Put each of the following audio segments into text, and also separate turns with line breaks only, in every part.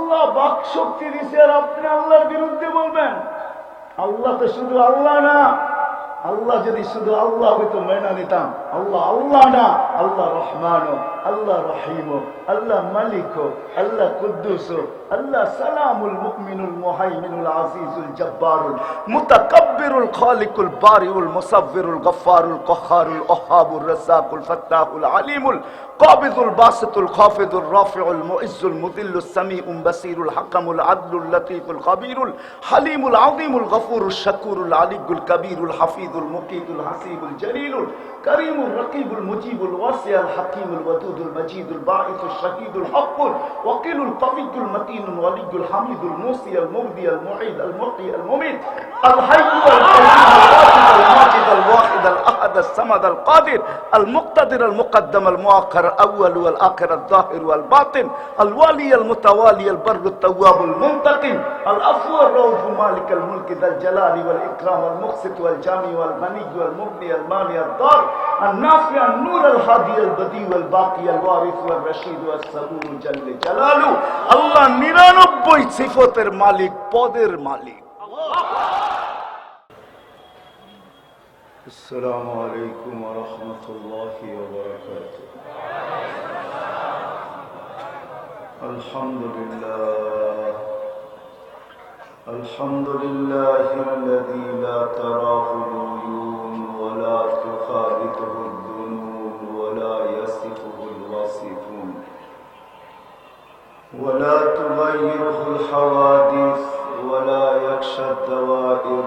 আল্লাহ বাক শক্তি দিছে আর আপনি আল্লাহর বিরুদ্ধে বলবেন? আল্লাহ তো শুধু আল্লাহ না। আল্লাহ যদি শুধু আল্লাহ হইতো মেনে নিতাম। আল্লাহ আল্লাহ না, আল্লাহ রহমান, আল্লাহ রহিম, আল্লাহ মালিক, আল্লাহ কুদ্দুস, আল্লাহ সালামুল মুমিনুল মুহাইমিনুল আজিজুল জব্বারুল মুতাকাব্বিরুল খালিকুল বারিউল মুসাব্বিরুল গফফারুল কহ্হারুল ওহাবুর রাজ্জাকুল ফাত্তাহুল আলিমুল কাবিদুল বাসিতুল খাফিদুর রাফিউল মুইজ্জুল মুদিল্লুস সামিউল বাসিরুল হাকামুল আদলুল লতীফুল খাবীরুল হালিমুল আযীমুল গফুরুশ শাকুরুল আলিয়ুল কবীরুল হাফিজুল মুকিতুল হাসিবুল জলিলুল করিমুল রকিবুল মুজিবুল ওয়াসিউল হাকীমুল ওয়াদুদুল মজিদুল বাঈসুশ শাহীদুল হকুল ওয়াকিলুল কবিয়ুল মতিনুল ওয়ালিয়ুল হামিদুল মুসিউল মুবদিউল মুঈদুল মুহয়িল মুমীত আল হাইয়ুল কাইয়ুম الماجد الواحد الأحد الصمد القادر المقتدر المقدم المؤخر الأول والآخر الظاهر والباطن الوالي المتوالي البر التواب المنتقم العفو الرؤوف مالك الملك ذا الجلال والإكرام المقسط والجامع والغني والمغني المانع الضار النافع النور الهادي البديع والباقي الوارث والرشيد والصبور جل جلاله الله 99 সিফাতের মালিক, পদের মালিক। السلام عليكم ورحمة الله وبركاته. الحمد لله الذي لا تراه العيون ولا تخالطه الظنون ولا يصفه الوصفون ولا تغيره الحوادث ولا يخشى الدوائر،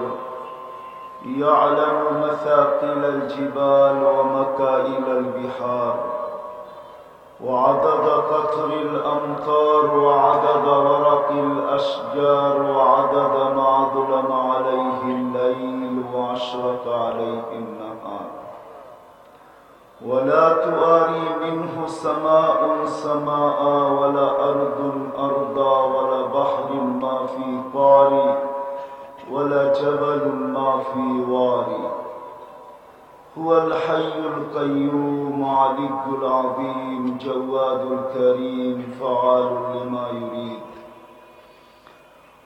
يعلم مثاقل الجبال ومكائل البحار وعدد قطر الأمطار وعدد ورق الأشجار وعدد ما ظلم عليه الليل وأشرق عليه النهار، ولا تواري منه سماء سماء ولا أرض أرضا ولا بحر ما في طاري ولا جبل ما في واري. هو الحي القيوم علي العظيم جواد الكريم فعال لما يريد.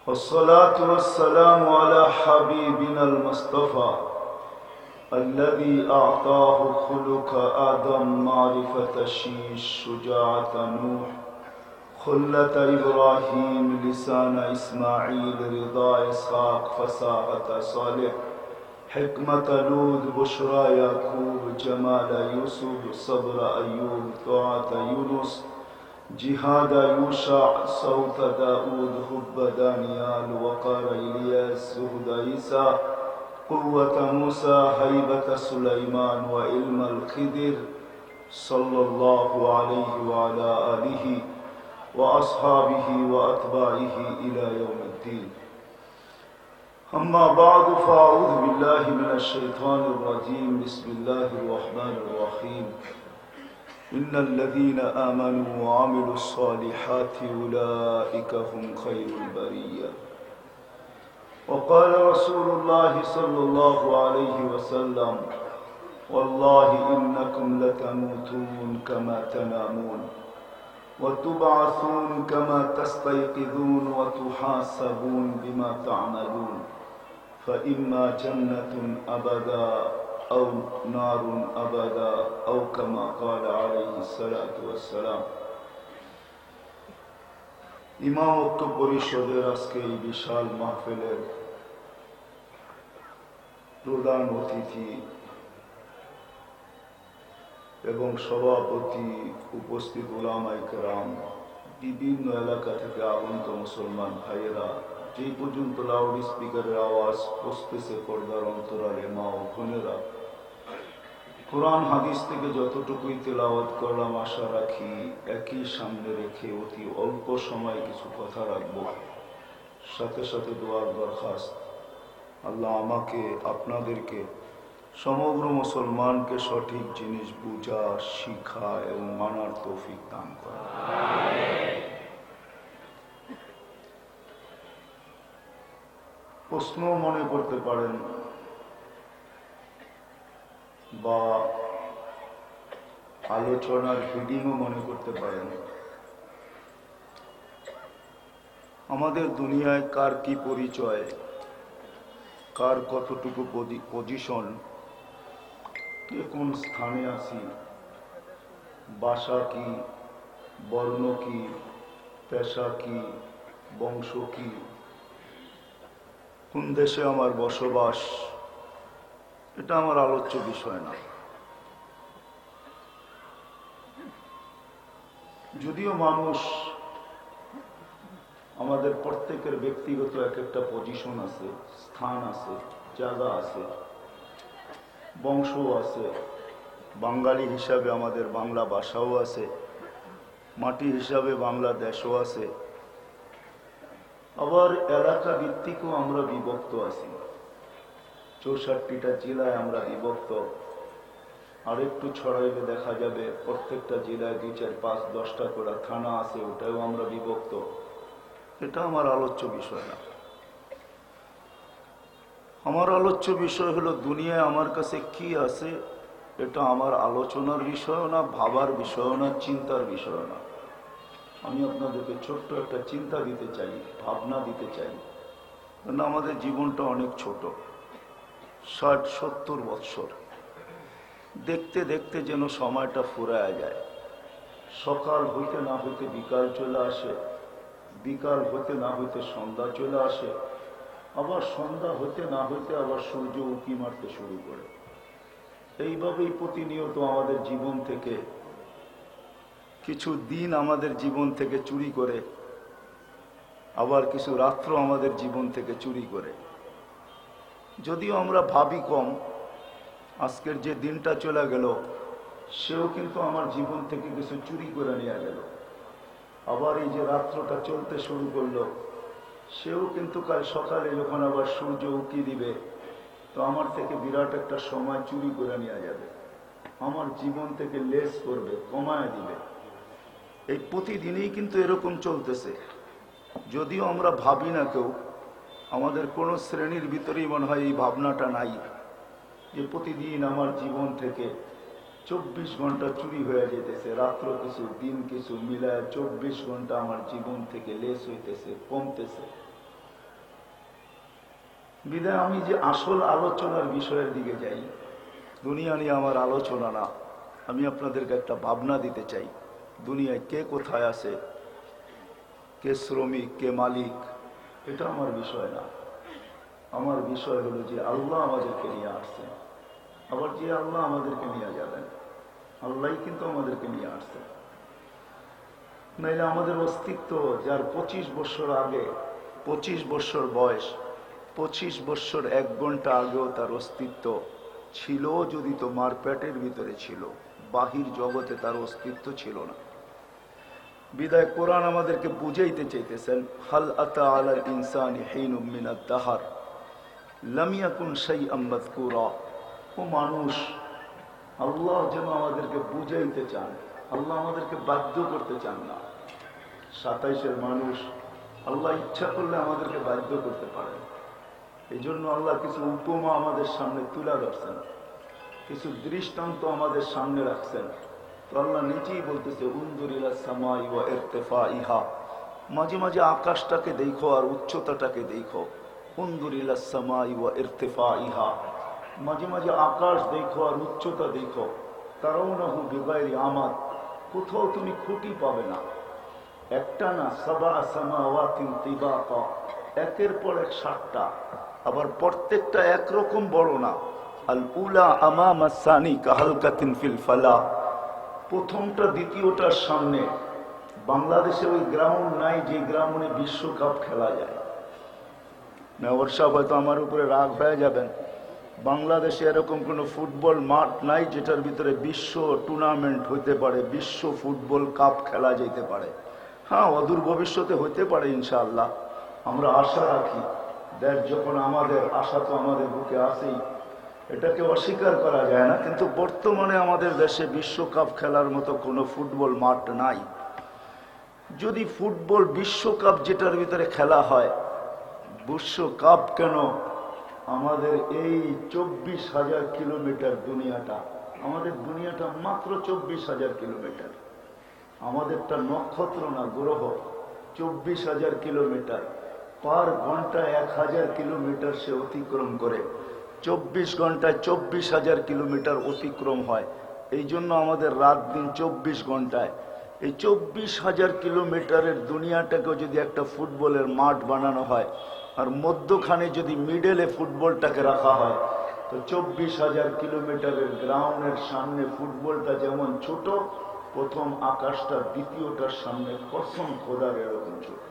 والصلاة والسلام على حبيبنا المصطفى الذي أعطاه خلق آدم معرفة شيش شجاعة نوح خلة إبراهيم لسان إسماعيل رضا إسحاق فصاحة صالح حكمة لوط بشرى يعقوب جمال يوسف صبر أيوب طاعة يونس جهاد يوشع صوت داود حب دانيال وقار إلياس زهد عيسى قوة موسى هيبة سليمان وعلم الخضر صلى الله عليه وعلى آله وأصحابه وأتباعه إلى يوم الدين. أما بعد فأعوذ بالله من الشيطان الرجيم. بسم الله الرحمن الرحيم. إن الذين آمنوا وعملوا الصالحات أولئك هم خير البرية. وقال رسول الله صلى الله عليه وسلم والله إنكم لتموتون كما تنامون وتبعثون كما تستيقظون وتحاسبون بما تعملون، فإما جنة أبدا أو نار أبدا أو كما قال عليه الصلاة والسلام. ইমামত্ব পরিষদের আজকে এই বিশাল মাহফিলের প্রধান অতিথি এবং সভাপতি, উপস্থিত উলামায়ে কেরাম, বিভিন্ন এলাকা থেকে আগত মুসলমান ভাইয়েরা, যেই পর্যন্ত লাউড স্পিকারের আওয়াজ পৌঁছতেছে পর্দার অন্তরালে মা ও বোনেরা, কোরআন হাদিস থেকে যতটুকুই তেলাওয়াত করলাম আশা রাখি একই সামনে রেখে অতি অল্প সময় কিছু কথা রাখব। সাথে সাথে দোয়ার দরখাস্ত, আল্লাহ আমাকে আপনাদেরকে সমগ্র মুসলমানকে সঠিক জিনিস বুঝা, শিখা এবং মানার তৌফিক দান করেন। প্রশ্ন মনে করতে পারেন বা আলোচনার হিডিংও মনে করতে পারেন আমাদের দুনিয়ায় কার কি পরিচয়, কার কতটুকু পজিশন, কে কোন স্থানে আছি, বাসা কি, বর্ণ কি, পেশা কি, বংশ কি, কোন দেশে আমার বসবাস, এটা আমার আলোচ্য বিষয় না। যদিও মানুষ, আমাদের প্রত্যেকের ব্যক্তিগত এক একটা পজিশন আছে, স্থান আছে, জায়গা আছে, বংশ আছে, বাঙালি হিসাবে আমাদের বাংলা ভাষাও আছে, মাটি হিসাবে বাংলাদেশও আছে, আবার এলাকা ভিত্তিকও আমরা বিভক্ত আছি। 64টা জেলায় আমরা বিভক্ত। আরেকটু ছড়াইলে দেখা যাবে প্রত্যেকটা জেলায় 2, 4, 5, 10টা করে থানা আছে, ওটাও আমরা বিভক্ত। এটা আমার আলোচ্য বিষয় না। আমার আলোচ্য বিষয় হলো দুনিয়ায় আমার কাছে কি আছে, এটা আমার আলোচনার বিষয় না, ভাবার বিষয় না, চিন্তার বিষয় না। আমি আপনাদেরকে ছোট্ট একটা চিন্তা দিতে চাই, ভাবনা দিতে চাই। কারণ আমাদের জীবনটা অনেক ছোট, 60-70 বৎসর। দেখতে দেখতে যেন সময়টা ফুরায় যায়। সকাল হইতে না হইতে বিকাল চলে আসে, বিকাল হইতে না হইতে সন্ধ্যা চলে আসে, আবার সন্ধ্যা হইতে না হইতে আবার সূর্য উঁকি মারতে শুরু করে। এইভাবেই প্রতিনিয়ত আমাদের জীবন থেকে কিছু দিন আমাদের জীবন থেকে চুরি করে, আবার কিছু রাত্র আমাদের জীবন থেকে চুরি করে। যদিও আমরা ভাবি কম, আজকের যে দিনটা চলে গেল সেও কিন্তু আমার জীবন থেকে কিছু চুরি করে নিয়ে গেল। আবার এই যে রাত্রটা চলতে শুরু করলো, সেও কিন্তু কাল সকালে যখন আবার সূর্য উঁকি দিবে, তো আমার থেকে বিরাট একটা সময় চুরি করে নিয়ে যাবে, আমার জীবন থেকে লেস করবে, কমায় দিবে। এই প্রতিদিনই কিন্তু এরকম চলতেছে। যদিও আমরা ভাবি না কেউ, আমাদের কোনো শ্রেণীর ভিতরেই মনে হয় এই ভাবনাটা নাই যে প্রতিদিন আমার জীবন থেকে 24 ঘন্টা চুরি হয়ে যেতেছে, রাত্র কিছু দিন কিছু মিলায় 24 ঘন্টা আমার জীবন থেকে লেস হইতেছে, কমতেছে। বিদায় আমি যে আসল আলোচনার বিষয়ের দিকে যাই, দুনিয়া নিয়ে আমার আলোচনা না, আমি আপনাদেরকে একটা ভাবনা দিতে চাই। দুনিয়ায় কে কোথায় আছে, কে শ্রমিক, কে মালিক, এটা আমার বিষয় না। আমার বিষয় হলো যে আল্লাহ আমাদেরকে নিয়ে আসছেন, আবার যে আল্লাহ আমাদেরকে নিয়ে যাবেন, আল্লাহ কিন্তু আমাদেরকে নিয়ে আসছেন। নাইলে আমাদের অস্তিত্ব, যার 25 বছর আগে, 25 বছর বয়স, 25 বছর 1 ঘন্টা আগেও তার অস্তিত্ব ছিল, যদি তোমার পেটের ভিতরে ছিল, বাহির জগতে তার অস্তিত্ব ছিল না। বিদায় কোরআন আমাদেরকে বুঝাইতে চাইতেছেন, হাল আতা আলাল ইনসানি হিনুম মিনাদ দাহর লাম ইয়াকুন শাইআম মাযকুরা। ও মানুষ, আল্লাহ যেন আমাদেরকে বুঝাইতে চান, আল্লাহ আমাদেরকে বাধ্য করতে চান না। 27-এর মানুষ, আল্লাহ ইচ্ছা করলে আমাদেরকে বাধ্য করতে পারেন। এই জন্য আল্লাহ কিছু উপমা আমাদের সামনে তুলে ধরছেন, কিছু দৃষ্টান্ত আমাদের সামনে রাখছেন। তো আল্লাহ নিজেই বলতেছে, উনজুর ইলা সামাই ওয়া ইরতিফাইহা, মাঝে মাঝে আকাশটাকে দেখো আর উচ্চতাটাকে দেখো। উনজুর ইলা সামাই ওয়া ইরতিফাইহা, মাঝে মাঝে আকাশ দেখো আর উচ্চতা দেখো। তারাউনাহু বিগাইরি আমাদ, কোথাও তুমি খুঁটি পাবে না। একটা না, সাবা সামাওয়াতিন তিবাকা, একের পর এক 7টা, আবার প্রত্যেকটা একরকম বড় না। আল উলা আমামা সানি কাহালকাতিন ফিল ফালা, প্রথমটা দ্বিতীয়টার সামনে। বাংলাদেশে ওই গ্রাউন্ড নাই যে গ্রাউন্ডে বিশ্বকাপ খেলা যায়। মেয়র সাহেব হয়তো আমার উপরে রাগ হয়ে যাবেন, বাংলাদেশে এরকম কোনো ফুটবল মাঠ নাই যেটার ভিতরে বিশ্ব টুর্নামেন্ট হইতে পারে, বিশ্ব ফুটবল কাপ খেলা যেতে পারে। হ্যাঁ, অদূর ভবিষ্যতে হইতে পারে ইনশাআল্লাহ, আমরা আশা রাখি। দেশ যখন আমাদের, আশা তো আমাদের বুকে আছেই, এটাকে অস্বীকার করা যায় না। কিন্তু বর্তমানে আমাদের দেশে বিশ্বকাপ খেলার মতো কোনো ফুটবল মাঠ নাই। যদি ফুটবল বিশ্বকাপ যেটার ভিতরে খেলা হয়, বিশ্বকাপ কেন আমাদের এই 24,000 কিলোমিটার দুনিয়াটা, আমাদের দুনিয়াটা মাত্র 24,000 কিলোমিটার। আমাদেরটা নক্ষত্র না গ্রহ, 24,000 কিলোমিটার, পার ঘন্টায় 1,000 কিলোমিটার সে অতিক্রম করে। 24 ঘন্টায় 24,000 কিলোমিটার অতিক্রম হয়। এই জন্য আমাদের রাত দিন 24 ঘন্টায়। এই 24,000 কিলোমিটারের দুনিয়াটাকেও যদি একটা ফুটবলের মাঠ বানানো হয়, আর মধ্যখানে যদি মিডলে ফুটবলটাকে রাখা হয়, তো 24,000 কিলোমিটারের গ্রাউন্ডের সামনে ফুটবলটা যেমন ছোট, প্রথম আকাশটা দ্বিতীয়টার সামনে কসম খোদার এরকম ছোট।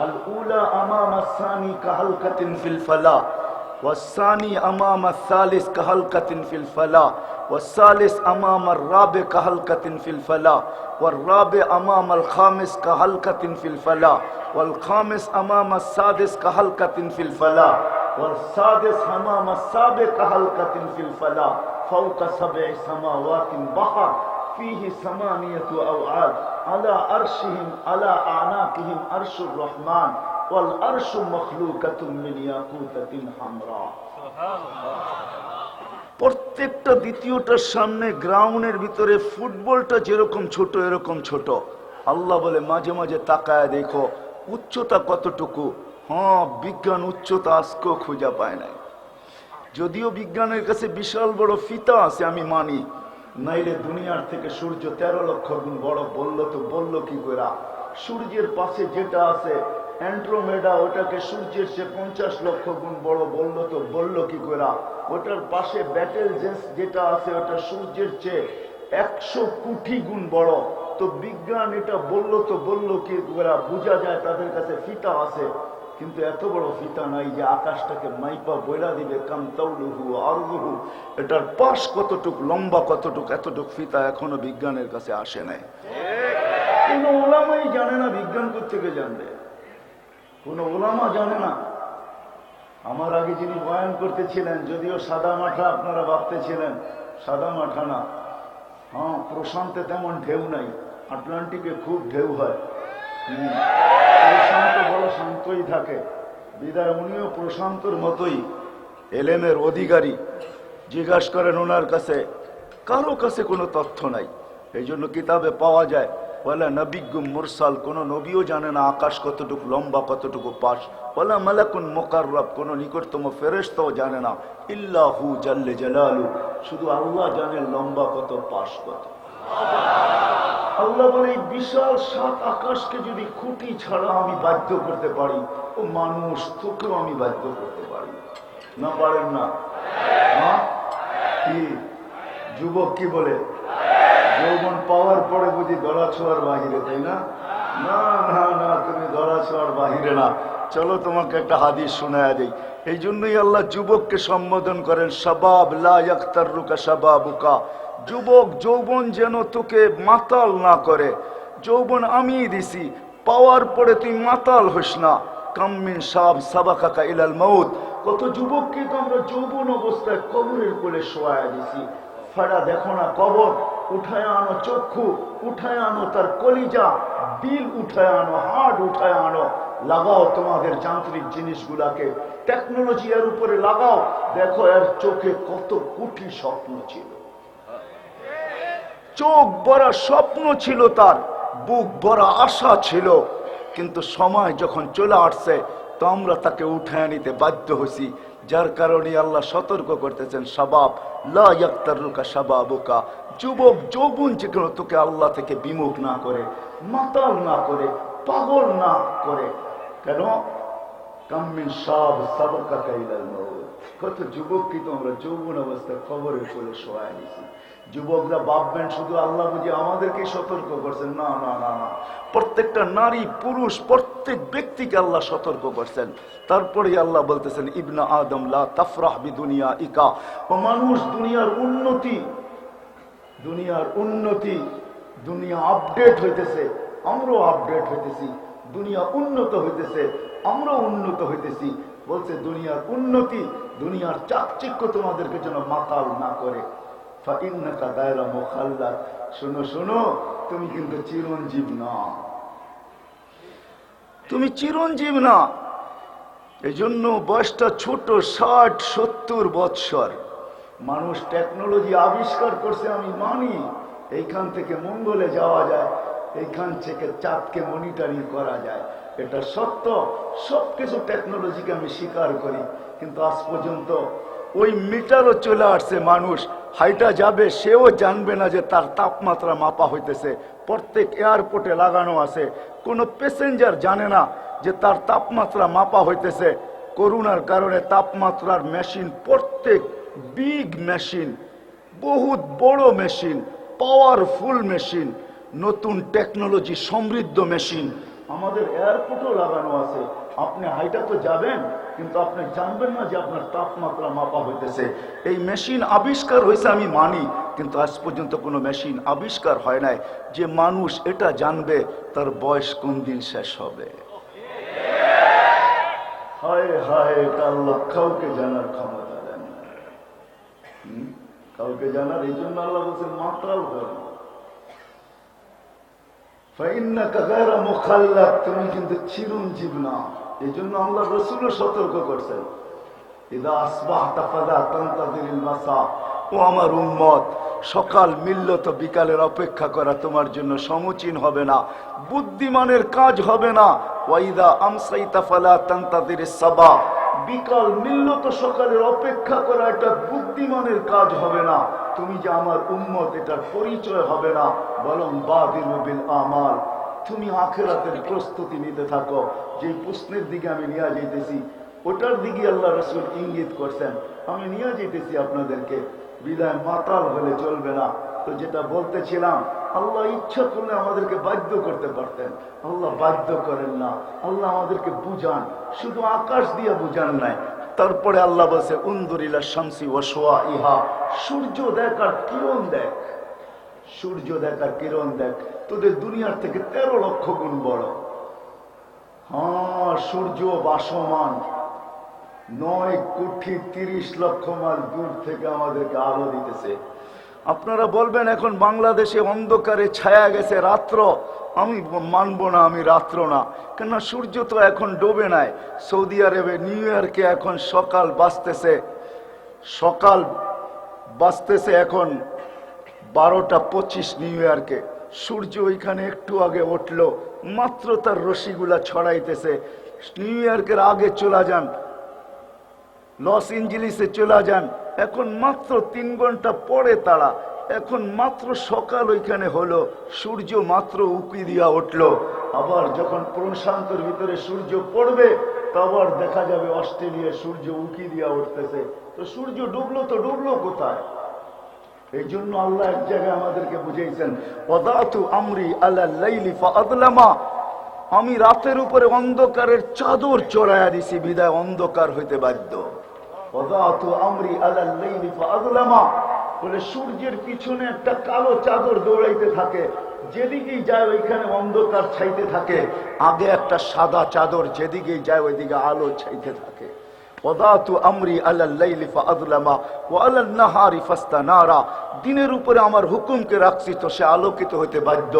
আল উলা আমামা সানি কাহালকাতিন ফিল ফালা, والثاني أمام الثالث كهلكة في الفلاة، والثالث أمام الرابع كهلكة في الفلاة، والرابع أمام الخامس كهلكة في الفلاة، والخامس أمام السادس كهلكة في الفلاة، والسادس أمام السابع كهلكة في الفلاة، فوق 7 سماوات بحر فيه 8 أوعاد على عرشهم على أعناقهم عرش الرحمن والعرش مخلوقة من ياقوتة حمراء। প্রত্যেকটা দ্বিতীয়টার সামনে গ্রাউন্ডের ভিতরে ফুটবলটা যেরকম ছোট এরকম ছোট। আল্লাহ বলে মাঝে মাঝে তাকায় দেখো উচ্চতা কতটুকু। হ্যাঁ, বিজ্ঞান উচ্চতা আজকেও খুঁজে পায় নাই। যদিও বিজ্ঞানের কাছে বিশাল বড় ফিতা আছে আমি মানি, নাইলে দুনিয়ার থেকে সূর্য 13 লক্ষ গুণ বড় বললো কি করে? সূর্যের পাশে যেটা আছে অ্যান্ড্রোমেডা, ওটাকে সূর্যের চেয়ে 50 লক্ষ গুণ বড় বললো কি করে? ওটার পাশে ব্যাটেল জেন্স যেটা আছে ওটা সূর্যের চেয়ে 100 কোটি গুণ বড়। তো বিজ্ঞান এটা বললো কি করে? বোঝা যায় তাদের কাছে ফিতা আছে, কিন্তু এত বড় ফিতা নাই যে আকাশটাকে মাইপা বইলা দিবে কাম তাউলুহু আরদুহু, এটার পাশ কতটুক, লম্বা কতটুক, এতটুক ফিতা এখনো বিজ্ঞানের কাছে আসে নাই। কোন ওলামাই জানে না, বিজ্ঞান কোত্থেকে জানবে? কোন ওলামা জানে না। আমার আগে যিনি বয়ান করতেছিলেন, যদিও সাদা মাঠা আপনারা ভাবতেছিলেন, সাদা মাঠা না। হ্যাঁ, প্রশান্তে তেমন ঢেউ নাই, আটলান্টিকে খুব ঢেউ হয়। প্রশান্ত বড় শান্তই থাকে, বিদায় উনিও প্রশান্তর মতোই এলেমের অধিকারী। জিজ্ঞাসা করেন ওনার কাছে, কারো কাছে কোনো তথ্য নাই। এই জন্য কিতাবে পাওয়া যায় ওয়ালা নবিগুম মুরসাল, কোন নবীও জানে না আকাশ কতটুকু লম্বা, কতটুকু পাশ। ওয়ালা মালাকুন মুকাররাব, কোন নিকটতম ফেরেশতাও জানে না। ইল্লাহু জাল্লে জালালু, শুধু আল্লাহ জানে লম্বা কত, পাশ কত। আল্লাহ বলে এই বিশাল 7 আকাশকে যদি খুঁটি ছাড়া আমি বাধ্য করতে পারি, ও মানুষ তোকেও আমি বাধ্য করতে পারি না? পারেন না? হ্যাঁ, কি যুবক কি বলে? যৌবন পাওয়ার পরে বুঝি ধরা ছোঁয়ার বাহিরে, তাই না? না না না, তুমি ধরা ছোঁয়ার বাহিরে না। চলো তোমাকে একটা হাদিস শোনায়া দেই। এই জন্যই আল্লাহ যুবককে সম্বোধন করেন শাবাব লা ইয়াক্তাররুকা শাবাবুকা, যুবক যৌবন যেন তোকে মাতাল না করে। যৌবন আমি দিছি, পাওয়ার পরে তুই মাতাল হইস না। কাম্মিন শাব সাবাকাকা ইলাল মাউত, কত যুবককে তো আমরা যৌবন অবস্থায় কবরের কোলে শোয়ায়া দিছি। ফাড়া দেখো না কবর, উঠায় আনো চক্ষু, উঠায় আনো তার কলিজা, দিল উঠায় আনো, হার্ট উঠায় আনো, লাগাও তোমাদের যান্ত্রিক জিনিসগুলাকে, টেকনোলজি এর উপরে লাগাও, দেখো এর চোখে কত কোটি স্বপ্ন ছিল। চোখ ভরা স্বপ্ন ছিল তার, বুক ভরা আশা ছিল, কিন্তু সময় যখন চলে আসছে তো আমরা তাকে উঠায় নিতে বাধ্য হয়েছি। যার কারণে আল্লাহ সতর্ক করতেছেন শাবাব লা ইয়াক্তাররুকা শাবাবুকা, যুবক যৌবন যেগুলো তোকে আল্লাহ থেকে বিমুখ না করে, মাতাল না করে, পাগল না করে। কেন? কাম্মিন শাব সাবাকাকা ইলাল মাউত, কত যুবক কিন্তু আমরা যৌবন অবস্থায় কবরের কোলে শোয়া নিয়েছি। যুবকরা ভাববেন শুধু আল্লাহ বুঝি আমাদেরকে সতর্ক করছেন, না না না না, প্রত্যেকটা নারী পুরুষ প্রত্যেক ব্যক্তিকে আল্লাহ সতর্ক করছেন। তারপরে আল্লাহ বলতেছেন ইবনা আদম লা তাফরাহ বিদুনিয়া ইকা, ও মানুষ দুনিয়ার উন্নতি, দুনিয়ার উন্নতি, দুনিয়া আপডেট হইতেছে, আমরাও আপডেট হইতেছি, দুনিয়া উন্নত হইতেছে, আমরাও উন্নত হইতেছি। বলছে দুনিয়ার উন্নতি, দুনিয়ার চাকচিক্য তোমাদেরকে যেন মাতাল না করে। ফাইন্নাকা গায়রা মুখাল্লাদ, শোনো শোনো, তুমি কিন্তু চিরঞ্জীব না, তুমি চিরঞ্জীব না। এই জন্য বয়সটা ছোট, 60-70 বৎসর। মানুষ টেকনোলজি আবিষ্কার করছে আমি মানি, এইখান থেকে মঙ্গলে যাওয়া যায়, এইখান থেকে চাঁদকে মনিটরিং করা যায়। এটা সত্য, সবকিছু টেকনোলজিকে আমি স্বীকার করি, কিন্তু আজ পর্যন্ত ওই মিটারও চলে আসছে, মানুষ হাইটা যাবে সেও জানবে না যে তার তাপমাত্রা মাপা হইতেছে। প্রত্যেক এয়ারপোর্টে লাগানো আছে, কোনো প্যাসেঞ্জার জানে না যে তার তাপমাত্রা মাপা হইতেছে। করোনার কারণে তাপমাত্রার মেশিন, প্রত্যেক বিগ মেশিন, বহুত বড় মেশিন, পাওয়ারফুল মেশিন, নতুন টেকনোলজি সমৃদ্ধ মেশিন আমাদের এয়ারপোর্টেও লাগানো আছে। আপনি হাইটা তো যাবেন, কিন্তু আপনি জানবেন না যে আপনার তাপমাত্রা মাপা হইতেছে। এই মেশিন আবিষ্কার হয়েছে আমি মানি, কিন্তু আজ পর্যন্ত কোনো মেশিন আবিষ্কার হয় নাই যে মানুষ এটা জানবে তার বয়স কোন দিন শেষ হবে। হায় হায়, এটা আল্লাহ কাউকে জানার ক্ষমতা দেন না। কাউকে জানার, এই জন্য আল্লাহ বলছেন মাত্রাল করো, তুমি কিন্তু চিরঞ্জীব না। এই জন্য আল্লাহ রাসূলও সতর্ক করছেন, ইদা আসবাহতা ফালা তানতাযিরিল মাসা, ও আমার উম্মত, সকাল মিলল তো বিকালের অপেক্ষা করা তোমার জন্য সমীচীন হবে না, বুদ্ধিমানের কাজ হবে না। ওয়াইদা আমসাইতা ফালা তানতাযিরিস সাবা, বিকাল মিলল তো সকালের অপেক্ষা করা এটা বুদ্ধিমানের কাজ হবে না। তুমি যে আমার উম্মত এটার পরিচয় হবে না, বরং বাদিরু বিল আমাল, তুমি আখিরাতের প্রস্তুতি নিতে থাকো। যে প্রশ্নের দিকে আমি নিয়ে যাইতেছি ওটার দিকে আল্লাহ রাসূল ইঙ্গিত করছেন, আমি নিয়ে যেতেছি আপনাদেরকে। বিদায় মাতাল হলে চলবে না। তো যেটা বলতেছিলাম, আল্লাহ ইচ্ছা করলে আমাদেরকে বাধ্য করতে পারতেন, আল্লাহ বাধ্য করেন না। আল্লাহ আমাদেরকে বুঝান, শুধু আকাশ দিয়ে বুঝান নাই। তারপরে আল্লাহ বলছে উনদুরিলা শামসি ওয়া শুআইহা, সূর্য দেখ আর কিরণ দেখ, সূর্য দেখ আর কিরণ দেখ, তোদের দুনিয়ার থেকে 13 লক্ষ গুণ বড়। হ্যাঁ, সূর্য ভাসমান 9,30,00,000 মাইল দূর থেকে আমাদেরকে আলো দিতেছে। আপনারা বলবেন এখন বাংলাদেশে অন্ধকারে ছায়া গেছে রাত্র, আমি মানবো না, আমি রাত্র না। কেননা সূর্য তো এখন ডোবে নাই। সৌদি আরবে নিউ ইয়র্কে এখন সকাল বাজতেছে এখন 12:25 নিউ ইয়র্কে। সূর্য ওইখানে একটু আগে উঠলো, মাত্র তার রশ্মিগুলা ছড়াইতেছে। নিউ ইয়র্কের আগে চলে যান, লস এঞ্জেলিসে চলে যান, এখন মাত্র 3 ঘন্টা পরে তারা, এখন মাত্র সকাল ওইখানে হলো, সূর্য মাত্র উঁকি দিয়া উঠলো। আবার যখন প্রশান্তর ভিতরে সূর্য পড়বে, আবার দেখা যাবে অস্ট্রেলিয়ায় সূর্য উঁকি দিয়া উঠতেছে। তো সূর্য ডুবলো তো ডুবলো কোথায়? এই জন্য আল্লাহ এক জায়গায় আমাদেরকে বুঝাইছেন, ওয়াদাতু আমরি আলা লাইলি ফাআযলামা, আমি রাতের উপরে অন্ধকারের চাদর চড়াইয়া দিছি, বিদায় অন্ধকার হইতে বাধ্য। ওয়াদাতু আমরি আলা লাইলি ফাআযলামা, বলে সূর্যের পিছনে একটা কালো চাদর দৌড়াইতে থাকে, যেদিকেই যায় ওইখানে অন্ধকার ছাইতে থাকে। আগে একটা সাদা চাদর, যেদিকেই যায় ওইদিকে আলো ছাইতে থাকে। ওয়াদাতু আমরি আলা লাইলি ফাআযলামা ওয়া আলা নাহারি ফাস্তানারা, দিনের উপরে আমার হুকুমকে রাখছি তো সে আলোকিত হতে বাধ্য,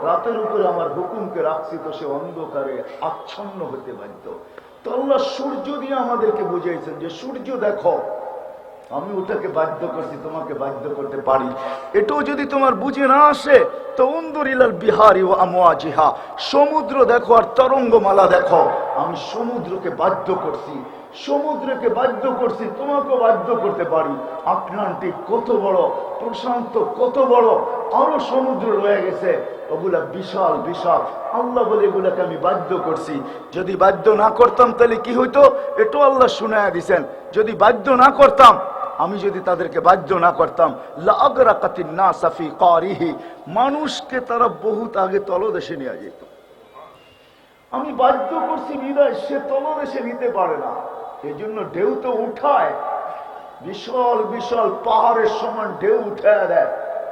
রাতের উপরে আমার হুকুমকে রাখছি তো সে অন্ধকারে আচ্ছন্ন হতে বাধ্য। তো আল্লাহ সূর্য দিয়ে আমাদেরকে বুঝাইছেন যে সূর্য দেখো, আমি ওটাকে বাধ্য করছি, তোমাকে বাধ্য করতে পারি। এটাও যদি তোমার বুঝে না আসে তো উনদুরিলাল বিহারি ওয়া আমওয়াজিহা, সমুদ্র দেখো আর তরঙ্গমালা দেখো। আমি সমুদ্রকে বাধ্য করছি, সমুদ্রকে বাধ্য করছি, তোমাকেও বাধ্য করতে পারি। আটলান্টিক কত বড়, প্রশান্ত কত বড়, আরো সমুদ্র রয়ে গেছে, ওগুলা বিশাল বিশাল। আল্লাহ বলে এগুলাকে আমি বাধ্য করছি। যদি বাধ্য না করতাম তাহলে কি হইতো, এটাও আল্লাহ শুনায়া দিছেন। যদি বাধ্য না করতাম, আমি যদি তাদেরকে বাধ্য না করতাম, লাআগরাকাতিন নাসা ফি কারিহি, মানুষকে তারা বহুত আগে তলদেশে নিয়ে যেত। আমি বাধ্য করছি বিদায় সে তলদেশে নিতে পারে না। এই জন্য ঢেউ তো উঠায়, বিশাল বিশাল পাহাড়ের সমান ঢেউ উঠায় দেয়।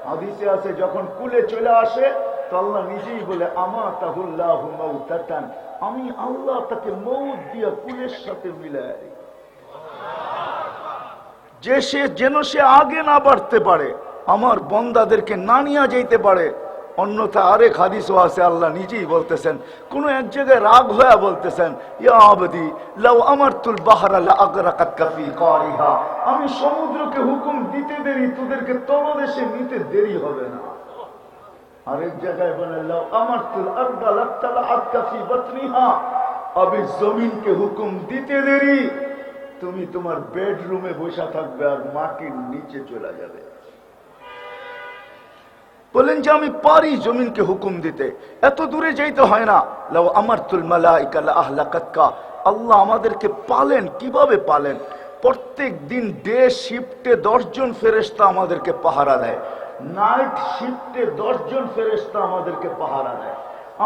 হাদিসে আছে যখন কুলে চলে আসে তো আল্লাহ নিজেই বলে আমাতাহুল্লাহু মাউতাতান, আমি আল্লাহ তাকে মউত দিয়া কুলের সাথে মিলায়, যে সে যেন সে আগে না বাড়তে পারে, আমার বন্দাদেরকে না নিয়ে যাইতে পারে। অন্যথা আরেক হাদিসও আছে, আল্লাহ নিজেই বলতেছেন, কোন এক জায়গায় রাগ হয়ে বলতেছেন, ইয়া আবদি লাউ আমারতুল বাহরা লাআগরাকাতকা ফি কারিহা, আমি সমুদ্রকে হুকুম দিতে দেরি তোদেরকে তলদেশে নিতে দেরি হবে না। আরেক জায়গায় বলেন লাউ আমারতুল আরদা লাতালাআত ফি বাতনিহা, আমি জমিনকে হুকুম দিতে দেরি তুমি তোমার বেডরুমে বসে থাকবে আর মাটির নিচে চলে যাবে। বলেন যে আমি পারি জমিনকে হুকুম দিতে, এত দূরে যাইতে হয় না। লাউ আমারতুল মালাইকা লা আহলাকাতকা, আল্লাহ আমাদেরকে পালেন, কিভাবে পালেন? প্রত্যেক দিন ডে শিফটে 10 জন ফেরেশতা আমাদেরকে পাহারা দেয়, নাইট শিফটে 10 জন ফেরেশতা আমাদেরকে পাহারা দেয়।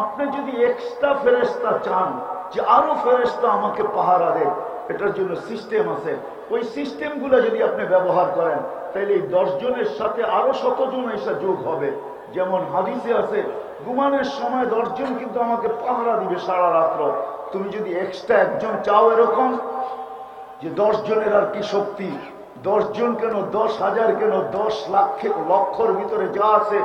আপনি যদি এক্সট্রা ফেরেশতা চান যে আরো ফেরেশতা আমাকে পাহারা দেয়, এটার জন্য সিস্টেম আছে। ওই সিস্টেমগুলো যদি আপনি ব্যবহার করেন তাহলে এই 10 জনের সাথে আরো 100 জন এসে যোগ হবে। যেমন হাদিসে আছে ঘুমানোর সময় 10 জন কিন্তু আমাকে পাহারা দিবে সারা রাত্র। তুমি যদি এক্সট্রা একজন চাও এরকম যে 10 জনের আর কি শক্তি, 10 জন কেন, 10,000 কেন, 10 লক্ষর ভিতরে যা আছে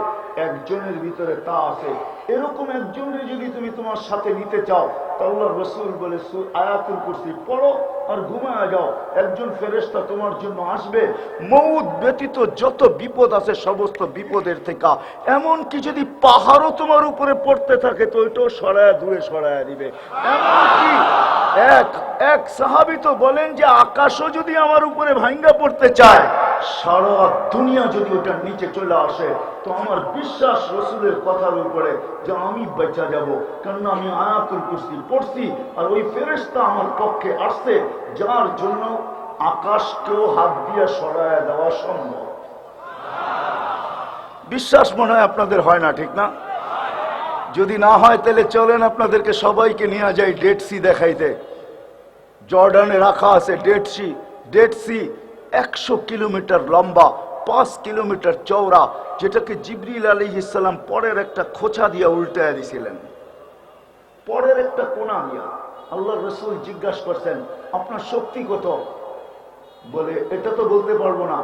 একজনের ভিতরে তা আছে। এরকম একজনের যদি তুমি তোমার সাথে নিতে চাও তাহলে আল্লাহর রাসূল বলে আয়াতুল কুরসি পড়ো আর ঘুমায় যাও, একজন ফেরেশতা তোমার জন্য আসবে। মউত ব্যতীত যত বিপদ আছে সমস্ত বিপদের থেকে, এমনকি যদি পাহাড়ও তোমার উপরে পড়তে থাকে তো ওইটাও সরায়া দূরে সরায়া দিবে। এমনকি এক সাহাবী তো বলেন যে আকাশও যদি আমার উপরে ভাঙ্গা পড়তে চায়, সারা দুনিয়া যদি ওটার নিচে চলে আসে, তো আমার বিশ্বাস রাসূলের কথার উপরে যে আমি বেঁচে যাব, কারণ আমি আয়াতুল কুরসি পড়ছি আর ওই ফেরেশতা আমার পক্ষে আসছে, যার জন্য আকাশকেও হাত দিয়ে সরায় দেওয়া সম্ভব। বিশ্বাস মনে হয় আপনাদের হয় না, ঠিক না? যদি না হয় তাহলে চলেন আপনাদেরকে সবাইকে নিয়ে যাই ডেড সি দেখাইতে। জর্ডানে রাখা আছে ডেড সি 100 কিলোমিটার লম্বা, 5 কিলোমিটার চওড়া, যেটাকে জিবরিল আলাইহিস সালাম পরের একটা খোঁচা দিয়ে উল্টায় দিয়েছিলেন, পরের একটা কোণা দিয়া। আল্লাহর রাসূল জিজ্ঞাসা করছেন আপনার শক্তি কত? বলে এটা তো বলতে পারবো না,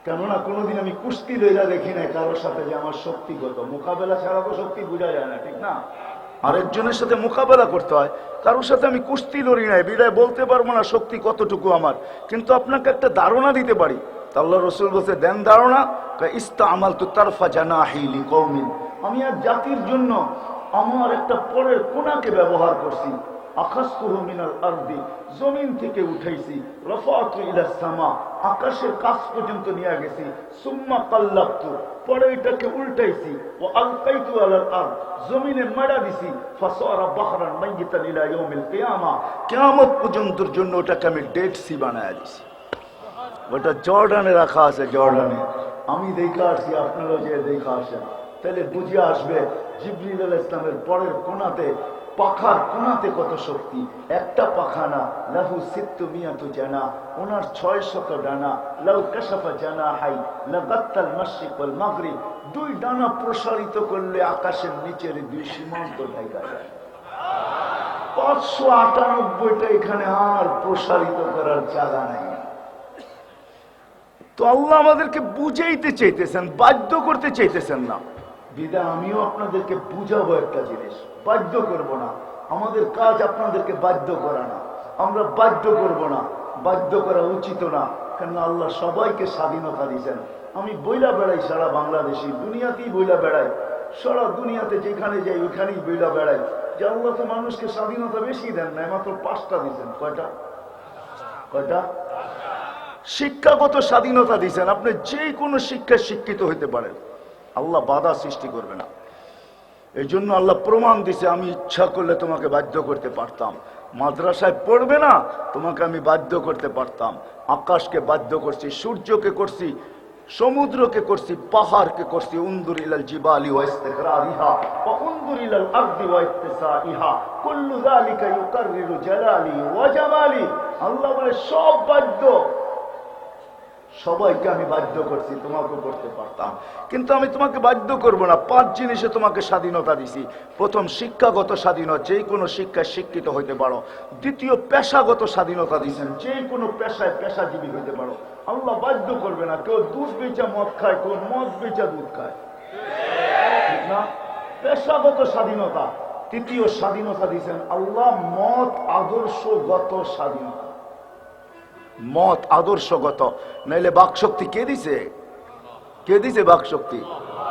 কেননা কোনোদিন আমি কুস্তি লইলা দেখি নাই কারোর সাথে যে আমার শক্তি কত। মোকাবেলা ছাড়া তো শক্তি বোঝা যায় না, ঠিক না? আরেকজনের সাথে মোকাবেলা করতে হয়, কারোর সাথে আমি কুস্তি লড়ি নাই, বিদায় বলতে পারবো না শক্তি কতটুকু আমার, কিন্তু আপনাকে একটা ধারণা দিতে পারি। আল্লাহর রাসূল বলছে দেন ধারণা, ইস্তামালতু তারফা জানাহি লিকওমিন, আমি এক জাতির জন্য আমার একটা পরের কোণাকে ব্যবহার করছি। আখাসতুহু মিনাল আরদি, জমিন থেকে উঠাইছি, রাফাতু ইলাস সামা, আকাশের কাছ পর্যন্ত নিয়ে গেছি, সুম্মা কাল্লাবতু, পরে এটাকে উল্টাইছি, ও আলকাইতু আলাল আরদ, জমিনে মারা দিছি, ফাসারা বাহরান মাইয়িতান ইলা ইয়াউমিল কিয়ামা, কিয়ামত পর্যন্তর জন্য ওটাকে আমি ডেড সি বানায় দিছি। ওটা জর্ডানে রাখা আছে, জর্ডানে। আমি দেখে আসছি, আপনারাও যে দেখে আসেন, তাহলে বুঝে আসবে জিবরিল আলাইহিস সালামের পরের কোণাতে, পাখার কোণাতে কত শক্তি। একটা পাখা না, লাহু সিত্তু মিয়াতু জানা, ওনার 600 ডানা। লাউ কাশাফা জানাহাই লাগাত্তাল মাশরিক ওয়াল মাগরিব, 2 ডানা প্রসারিত করলে আকাশের নিচের 2 সীমান্ত ঢাকা যায়। 598টা এখানে আর প্রসারিত করার জায়গা নাই। তো আল্লাহ আমাদেরকে বুঝাইতে চাইতেছেন, বাধ্য করতে চাইতেছেন না। বিদায় আমিও আপনাদেরকে বুঝাবো একটা জিনিস, বাধ্য করব না। আমাদের কাজ আপনাদেরকে বাধ্য করা না, আমরা বাধ্য করব না, বাধ্য করা উচিত না। কেন আল্লাহ সবাইকে স্বাধীনতা দিয়েছেন। আমি বইলা বেড়াই সারা বাংলাদেশি, দুনিয়াতেই বইলা বেড়াই, সারা দুনিয়াতে যেখানে যাই ওইখানেই বইলা বেড়াই যে আল্লাহ তো মানুষকে স্বাধীনতা বেশি দেন না, মাত্র 5টা দিয়েছেন। কয়টা? শিক্ষাগত স্বাধীনতা দিয়েছেন, আপনি যে কোনো শিক্ষায় শিক্ষিত হইতে পারেন, আল্লাহ বাধা সৃষ্টি করবে না। এই জন্য আল্লাহ প্রমাণ দিছে, আমি ইচ্ছা করলে তোমাকে বাধ্য করতে পারতাম। মাদ্রাসায় পড়বে না, তোমাকে আমি বাধ্য করতে পারতাম। আকাশকে বাধ্য করছি, সূর্যকে করছি, সমুদ্রকে করছি, পাহাড়কে করছি। উনজুর ইলাল জিবালি ওয়া ইস্তিকরারিহা ওয়া উনজুর ইলাল আরদি ওয়া ইত্তিসাইহা কুল্লু যালিকা ইউকাররিরু জালালি ওয়া জামালি। আল্লাহ বলে সব বাধ্য, সবাইকে আমি বাধ্য করছি, তোমাকে করতে পারতাম, কিন্তু আমি তোমাকে বাধ্য করব না। 5 জিনিসে তোমাকে স্বাধীনতা দিছি। প্রথম, শিক্ষাগত স্বাধীনতা, যে কোনো শিক্ষায় শিক্ষিত হইতে পারো। দ্বিতীয়, পেশাগত স্বাধীনতা দিয়েছেন, যে কোনো পেশায় পেশাজীবী হইতে পারো, আল্লাহ বাধ্য করবে না। কেউ দুধ বেচা মদ খায়, কেউ মদ বেচা দুধ খায়, ঠিক না? পেশাগত স্বাধীনতা। তৃতীয় স্বাধীনতা দিয়েছেন আল্লাহ মত আদর্শগত স্বাধীনতা, মত আদর্শগত। নাইলে বাকশক্তি কে দিছে? কে দিছে বাকশক্তি?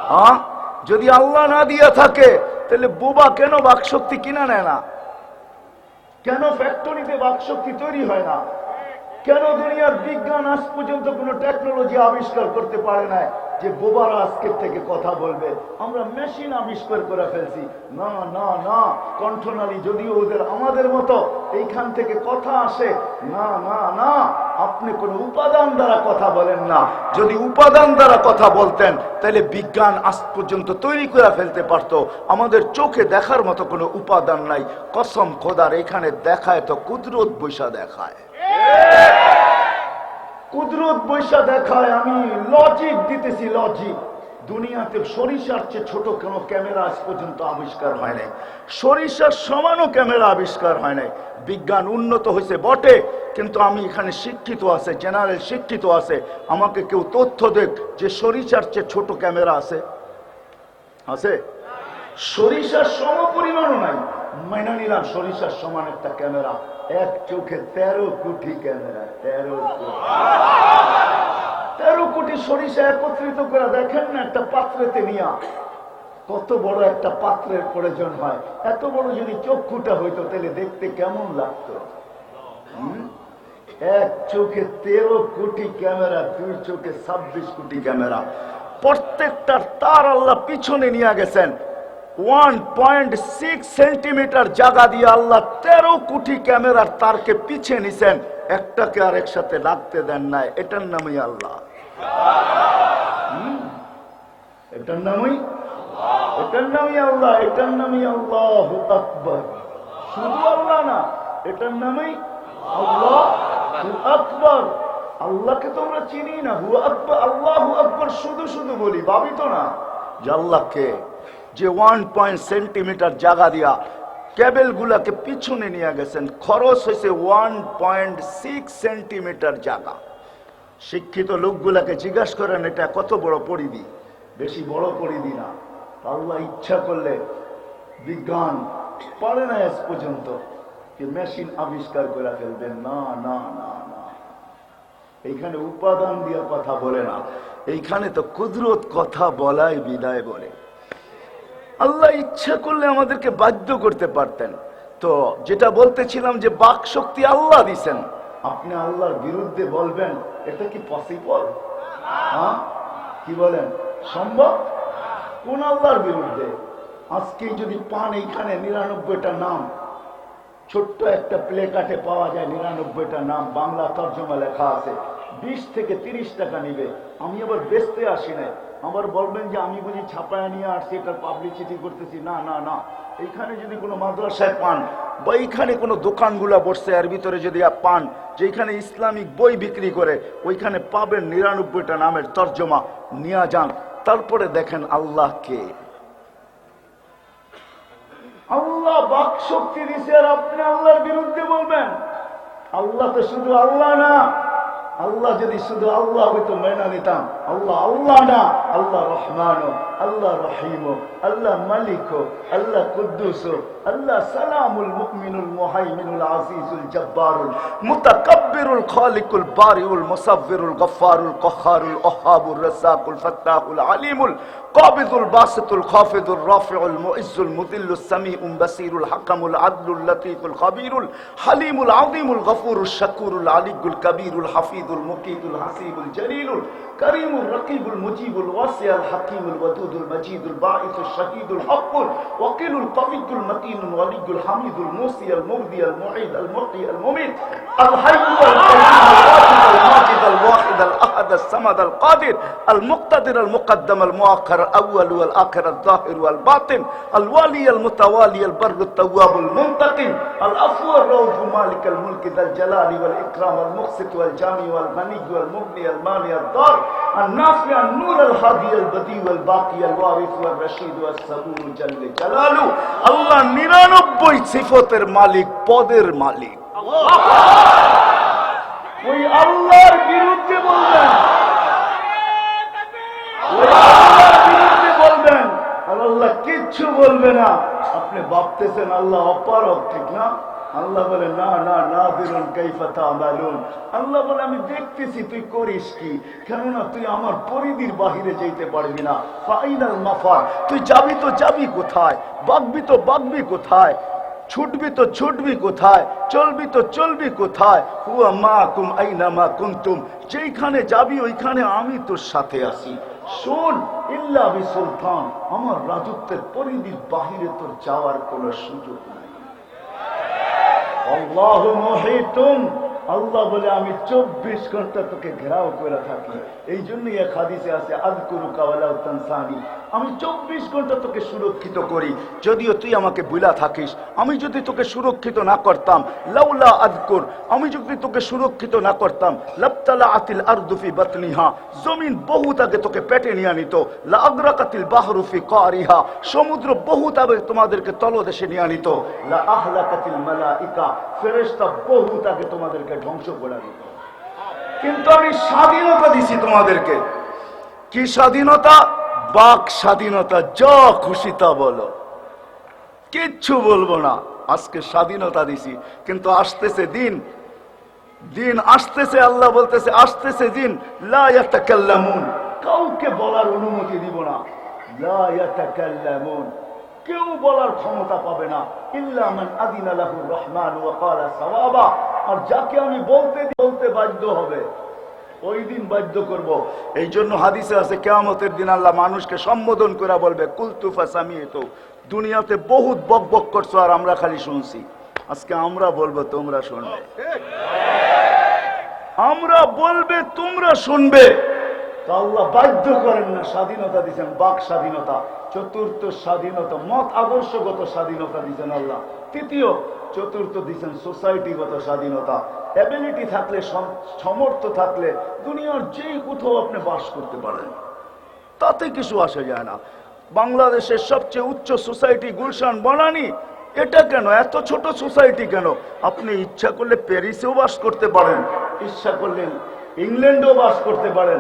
হ্যাঁ, যদি আল্লাহ না দিয়া থাকে তাহলে বোবা কেন বাকশক্তি কিনা নেয় না? কেন ফ্যাক্টরিতে বাকশক্তি তৈরি হয় না? কেন দুনিয়ার বিজ্ঞান আজ পর্যন্ত কোনো টেকনোলজি আবিষ্কার করতে পারে না যে বোবারা আজকের থেকে কথা বলবে? আমরা মেশিন আবিষ্কার করে ফেলছি। না না না, কণ্ঠনালী যদিও ওদের আমাদের মতো এইখান থেকে কথা আসে। না না না, আপনি কোনো উপাদান দ্বারা কথা বলেন না। যদি উপাদান দ্বারা কথা বলতেন তাহলে বিজ্ঞান আজ পর্যন্ত তৈরি করে ফেলতে পারতো। আমাদের চোখে দেখার মতো কোনো উপাদান নাই। কসম খোদার, এখানে দেখায় তো কুদরত বৈশা দেখায়, কুদরত বৈশা দেখায়। আমি লজিক দিতেছি, লজিক। দুনিয়াতে সরিষার চেয়ে ছোট কোনো ক্যামেরা আজ পর্যন্ত আবিষ্কার হয় নাই, সরিষার সমানও ক্যামেরা আবিষ্কার হয় নাই। বিজ্ঞান উন্নত হয়েছে বটে, কিন্তু আমি এখানে শিক্ষিত আছে, জেনারেল শিক্ষিত আছে। আমাকে কেউ তথ্য দেখ যে সরিষার চেয়ে ছোট ক্যামেরা আছে? আছে? সরিষার সম পরিমাণও নাই। মাইনা নিলাম সরিষার সমান একটা ক্যামেরা, এক চোখে 13 কোটি ক্যামেরা। 13 কোটি সরিষা একত্রিত করে দেখেন না একটা পাত্রেতে নিয়া, কত বড় একটা পাত্রের প্রয়োজন হয়। এত বড় যদি চক্ষুটা হইতো তাহলে দেখতে কেমন লাগতো? এক চোখে 13 কোটি ক্যামেরা, দুই চোখে 26 কোটি ক্যামেরা। প্রত্যেকটার তার আল্লাহ পিছনে নিয়ে গেছেন। 1.6 সেন্টিমিটার জায়গা দিয়ে আল্লাহ 13 কোটি ক্যামেরার তারকে পিছে নিছেন, একটাকে আরেক সাথে লাগতে দেন নাই। এটার নামই আল্লাহ। এটার নামই আল্লাহ। এটার নামই আল্লাহু আকবার। শুধু আল্লাহ না, এটার নামই আল্লাহু আকবার। আল্লাহকে তো আমরা চিনি না, হু আকবার, আল্লাহু আকবার শুধু শুধু বলি, ভাবি তো না যে আল্লাহকে, যে 1 সেন্টিমিটার জায়গা দিয়া কেবল গুলাকে পিছনে নিয়ে গেছেন। খরচ হয়েছে 1.6 সেন্টিমিটার জায়গা। শিক্ষিত লোকগুলাকে জিজ্ঞাসা করেন এটা কত বড় পরিধি? বেশি বড় পরিধি না। আল্লাহ ইচ্ছা করলে বিজ্ঞান পারে না আজ পর্যন্ত যে মেশিন আবিষ্কার করে ফেলবেন। না না না না, এইখানে উপাদান দিয়ে কথা বলে না, এইখানে তো কুদরত কথা বলাই বিদায় বলে। আল্লাহ ইচ্ছা করলে আমাদেরকে বাধ্য করতে পারতেন। তো যেটা বলতেছিলাম যে বাক শক্তি আল্লাহ দিছেন, আপনি আল্লাহর বিরুদ্ধে বলবেন, এটা কি পসিবল? হ্যাঁ, কি বলেন, সম্ভব? কোন আল্লাহর বিরুদ্ধে? আজকে যদি পান এইখানে 99টা নাম, ছোট্ট একটা প্লে কার্ডে পাওয়া যায় 99টা নাম, বাংলা তর্জমা লেখা আছে। 20 থেকে 30 টাকা নিবে। আমি আবার বেচতে আসি নাই। আবার বলবেন যে আমি বুঝি ছাপায় নিয়ে আসছি, এটা পাবলিসিটি করতেছি। না না না, এইখানে যদি কোনো মাদ্রাসায় পান বা এইখানে কোনো দোকানগুলা বসছে এর ভিতরে যদি পান যেখানে ইসলামিক বই বিক্রি করে, ওইখানে পাবেন 99টা নামের তর্জমা। নিয়ে যান, তারপরে দেখেন আল্লাহ কে। আল্লাহ বাক শক্তি দিছে আর আপনি আল্লাহর বিরুদ্ধে বলবেন? আল্লাহ তো শুধু আল্লাহ না। আল্লাহ যদি শুধু আল্লাহ হইতো মেনে নিতাম। আল্লাহ আল্লাহ না, আল্লাহ রহমান, আল্লাহ রহিম, আল্লাহ মালিক, আল্লাহ কুদ্দুস, আল্লাহ সালামুল মুমিনুল মুহাইমিনুল আজিজুল জব্বারুল মুতাকাব্বিরুল খালিকুল বারিউল মুসাব্বিরুল গফফারুল কহ্হারুল ওহাবুর রাজ্জাকুল ফাত্তাহুল আলিমুল কাবিদুল বাসিতুল খাফিদুর রাফিউল মুইজ্জুল মুদিল্লুস সামিউল বাসিরুল হাকামুল আদলুল লতীফুল খাবীরুল হালিমুল আযীমুল গফুরুশ শাকুরুল আলিয়ুল কবীরুল হাফিজুল মুকিতুল হাসিবুল জলিলুল করিমুল রকিবুল মুজিবুল ওয়াসিউল হাকিমুল ওয়াদুদুল মজিদুল বাঈসুল শাহীদুল হকুল ওয়াকিলুল কবিয়ুল মতিনুল ওয়ালিয়ুল হামিদুল মুসিউল মুবদিউল মুঈদ আল মুহয়ি আল মুমীত আল হাইয়ুল কাইয়ুম আল মাজিদ আল ওয়াহিদ আল আহাদ আল সামাদ আল কাদির আল মুক্তাদির আল মুকদ্দম আল মুআখখার আল আউয়াল ওয়াল আখির আল যাহির ওয়াল বাতিন আল ওয়ালি আল মুতাওয়ালি আল বরর আল তাওয়াব আল মুনতাকিম আল আফু আর রাউফ মালিক আল মুলক যাল জালালি ওয়াল ইকরাম আল মুকসিত ওয়াল জামি ওয়াল গনি ওয়াল মুগনি আল মানি আল দার النافع النور الهادي البديع والباقي الوارث والرشيد والصبور جل جلاله আল্লাহ 99 সিফাতের মালিক, পদের মালিক। ওই আল্লাহর বিরুদ্ধে বলবেন, ওই আল্লাহর বিরুদ্ধে বলবেন আর আল্লাহ কিচ্ছু বলবে না। আপনি ভাবতেছেন আল্লাহ অপারক, ঠিক না? আল্লাহ বলে না না না দিলুন কাইফা তা'মালুন। আল্লাহ বলে আমি দেখতেছি তুই করিস কি, কেননা তুই আমার পরিধির বাহিরে যেতে পারবি না। ফাইনাল মাফার, তুই যাবি তো যাবি কোথায়, বাগবি তো বাগবি কোথায়, ছুটবি তো ছুটবি কোথায়, চলবি তো চলবি কোথায়। হুয়া মাকুম আইনামা কুনতুম, যেখানে যাবি ওইখানে আমি তোর সাথে আছি। শোন, ইল্লা বিসুলতান, আমার রাজত্বের পরিধির বাহিরে তোর যাওয়ার কোনো সুযোগ নাই। আল্লাহু মুহিতুম, আল্লাহ বলে আমি 24 ঘন্টা তোকে ঘেরাও করে থাকি। এই জন্যই এক হাদিসে আছে আযকুরুকা ওয়ালা তানসানি, আমি 24 ঘন্টা তোকে সুরক্ষিত করি, যদিও তুই আমাকে ভুলা থাকিস। আমি যদি তোকে সুরক্ষিত না করতাম, লাউলা আযকুর, আমি যদি তোকে সুরক্ষিত না করতাম, লাবতালা আতিল আরদু ফি বাতনিহা, জমিন বহুত আগে তোকে পেটে নিয়ে নিত। লা আগরাকাতিল বাহরু ফি কারিহা, সমুদ্র বহুত আগে তোমাদেরকে তলদেশে নিয়ে নিত। লা আহলাকাতিল মালাইকা, ফেরেশতা বহুত আগে তোমাদেরকে ধ্বংস করে দিত। কিন্তু আমি স্বাধীনতা দিছি তোমাদেরকে। কি স্বাধীনতা? বাক স্বাধীনতা, যা খুশি তা বলো, কিচ্ছু বলবো না। আজকে স্বাধীনতা দিছি, কিন্তু আসতেছে দিন, দিন আসতেছে, আল্লাহ বলতেছে আসতেছে দিন, লা ইয়াতাকাল্লামুন, কাউকে বলার অনুমতি দিব না। লা ইয়াতাকাল্লামুন, কেউ বলার ক্ষমতা পাবে না। ইল্লা মান আযিনা লাহুর রহমান ওয়া ক্বালা সাওয়াবা, আর যাকে আমি বলতে বাধ্য হবে, ওই দিন বাধ্য করব। এই জন্য হাদিসে আছে কিয়ামতের দিন আল্লাহ মানুষকে সম্বোধন করে বলবে কুলতু ফাসামিতু, দুনিয়াতে বহুত বক বক করছো আর আমরা খালি শুনছি, আজকে আমরা বলবো তোমরা শুনবে, আমরা বলবে তোমরা শুনবে। তো আল্লাহ বাধ্য করেন না, স্বাধীনতা দিচ্ছেন, বাক স্বাধীনতা। চতুর্থ স্বাধীনতা, মত আদর্শগত স্বাধীনতা দিচ্ছেন আল্লাহ। তৃতীয়, চতুর্থ দিচ্ছেন সোসাইটিগত স্বাধীনতা। এবিলিটি থাকলে, সামর্থ্য থাকলে দুনিয়ার যেই কোথাও আপনি বাস করতে পারেন, তাতে কিছু আসে যায় না। বাংলাদেশের সবচেয়ে উচ্চ সোসাইটি গুলশান বনানী, এটা কেন এত ছোট সোসাইটি কেন? আপনি ইচ্ছা করলে প্যারিসেও বাস করতে পারেন, ইচ্ছা করলে ইংল্যান্ডেও বাস করতে পারেন,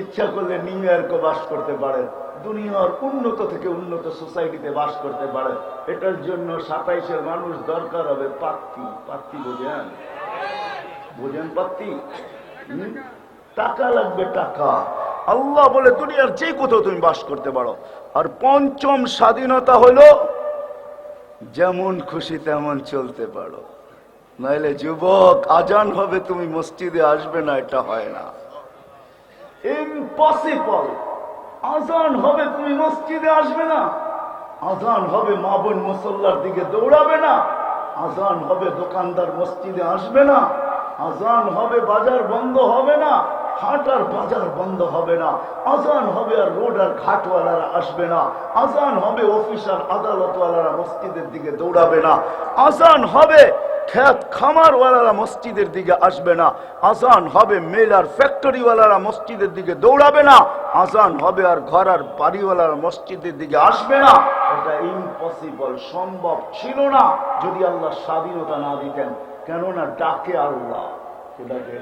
ইচ্ছা করলে নিউ ইয়র্কও বাস করতে পারেন। দুনিয়ার উন্নত থেকে উন্নত সোসাইটিতে বাস করতে পারেন। এটার জন্য 27-এর মানুষ দরকার হবে পাত্তি। পাত্তি বোঝেন? বোঝেন পাত্তি? টাকা লাগবে, টাকা। আল্লাহ বলে দুনিয়ার যে কোথাও তুমি বাস করতে পারো। আর পঞ্চম স্বাধীনতা হলো যেমন খুশি তেমন চলতে পারো। নাইলে যুবক, আজান হবে তুমি মসজিদে আসবে না, এটা হয় না, ইম্পসিবল। আজান হবে তুমি মসজিদে আসবে না, আজান হবে মা বোন মুসল্লার দিকে দৌড়াবে না, আজান হবে দোকানদার মসজিদে আসবে না, আজান হবে বাজার বন্ধ হবে না, হাট আর বাজার বন্ধ হবে না, আজান হবে আর রোড আর ঘাটওয়ালারা আসবে না, আজান হবে অফিস আর আদালতওয়ালারা মসজিদের দিকে দৌড়াবে না, আজান হবে খেত খামারওয়ালারা মসজিদের দিকে আসবে না, আজান হবে মেল আর ফ্যাক্টরিওয়ালারা মসজিদের দিকে দৌড়াবে না, আজান হবে আর ঘর আর বাড়িওয়ালারা মসজিদের দিকে আসবে না। এটা ইম্পসিবল, সম্ভব ছিল না যদি আল্লাহ স্বাধীনতা না দিতেন। কেননা ডাকে আল্লাহ, কে ডাকে?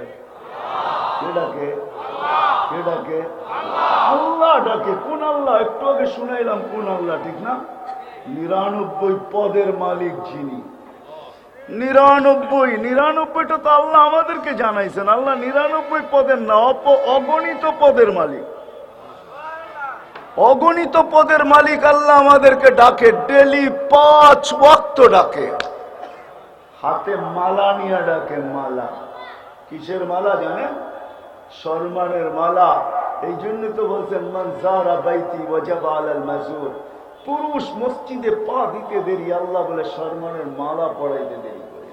কে ডাকে? কে ডাকে? আল্লাহ ডাকে। কোন আল্লাহ? একটু আগে শুনাইলাম কোন আল্লাহ, ঠিক না? 99 পদের মালিক যিনি। 99টা তো আল্লাহ আমাদেরকে জানাইছেন। আল্লাহ 99 পদের না, অগণিত পদের মালিক। অগণিত পদের মালিক আল্লাহ আমাদেরকে ডাকে, ডেলি 5 ওয়াক্ত ডাকে। হাতে মালা নিয়ে ডাকে। মালা কিসের মালা জানেন? সম্মানের মালা। এই জন্য তো বলছেন মান যারা বাইতি ওয়াজাবা আলাল মাজুর, পুরুষ মসজিদে পা দিতে দেরি, আল্লাহ বলে সম্মানের মালা পড়াইতে দেরি করে।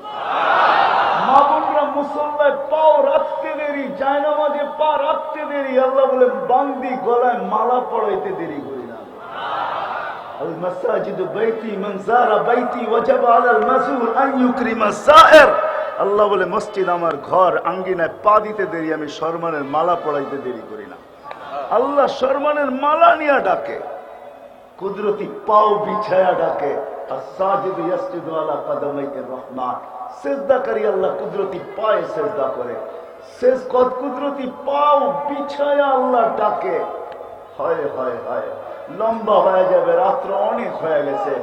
মা বোনরা মুসল্লায় পাও রাখতে দেরি, জায়নামাজে পা রাখতে দেরি, আল্লাহ বলে বান্দি গলায় মালা পড়াইতে দেরি করি না। আল মাসাজিদু বাইতি মান যারা বাইতি ওয়াজাবা আলাল মাজুর আন ইউকরিমা সায়ের। আল্লাহ বলে মসজিদ আমার ঘর, আঙ্গিনায় পা দিতে দেরি, আমি সম্মানের মালা পড়াইতে দেরি করি না। আল্লাহ সম্মানের মালা নিয়ে ডাকে, কুদরতি পাও বিছায়া ডাকে। আস-সাজিদু ইয়াসজুদু আলা কাদামাইর রহমান, সিজদাকারী আল্লাহ কুদরতি পায়ে সিজদা করে। কুদরতি পাও বিছায়া আল্লাহ ডাকে। হায় হায় হায়, লম্বা হয়ে যাবে, রাত্র অনেক হয়ে গেছে।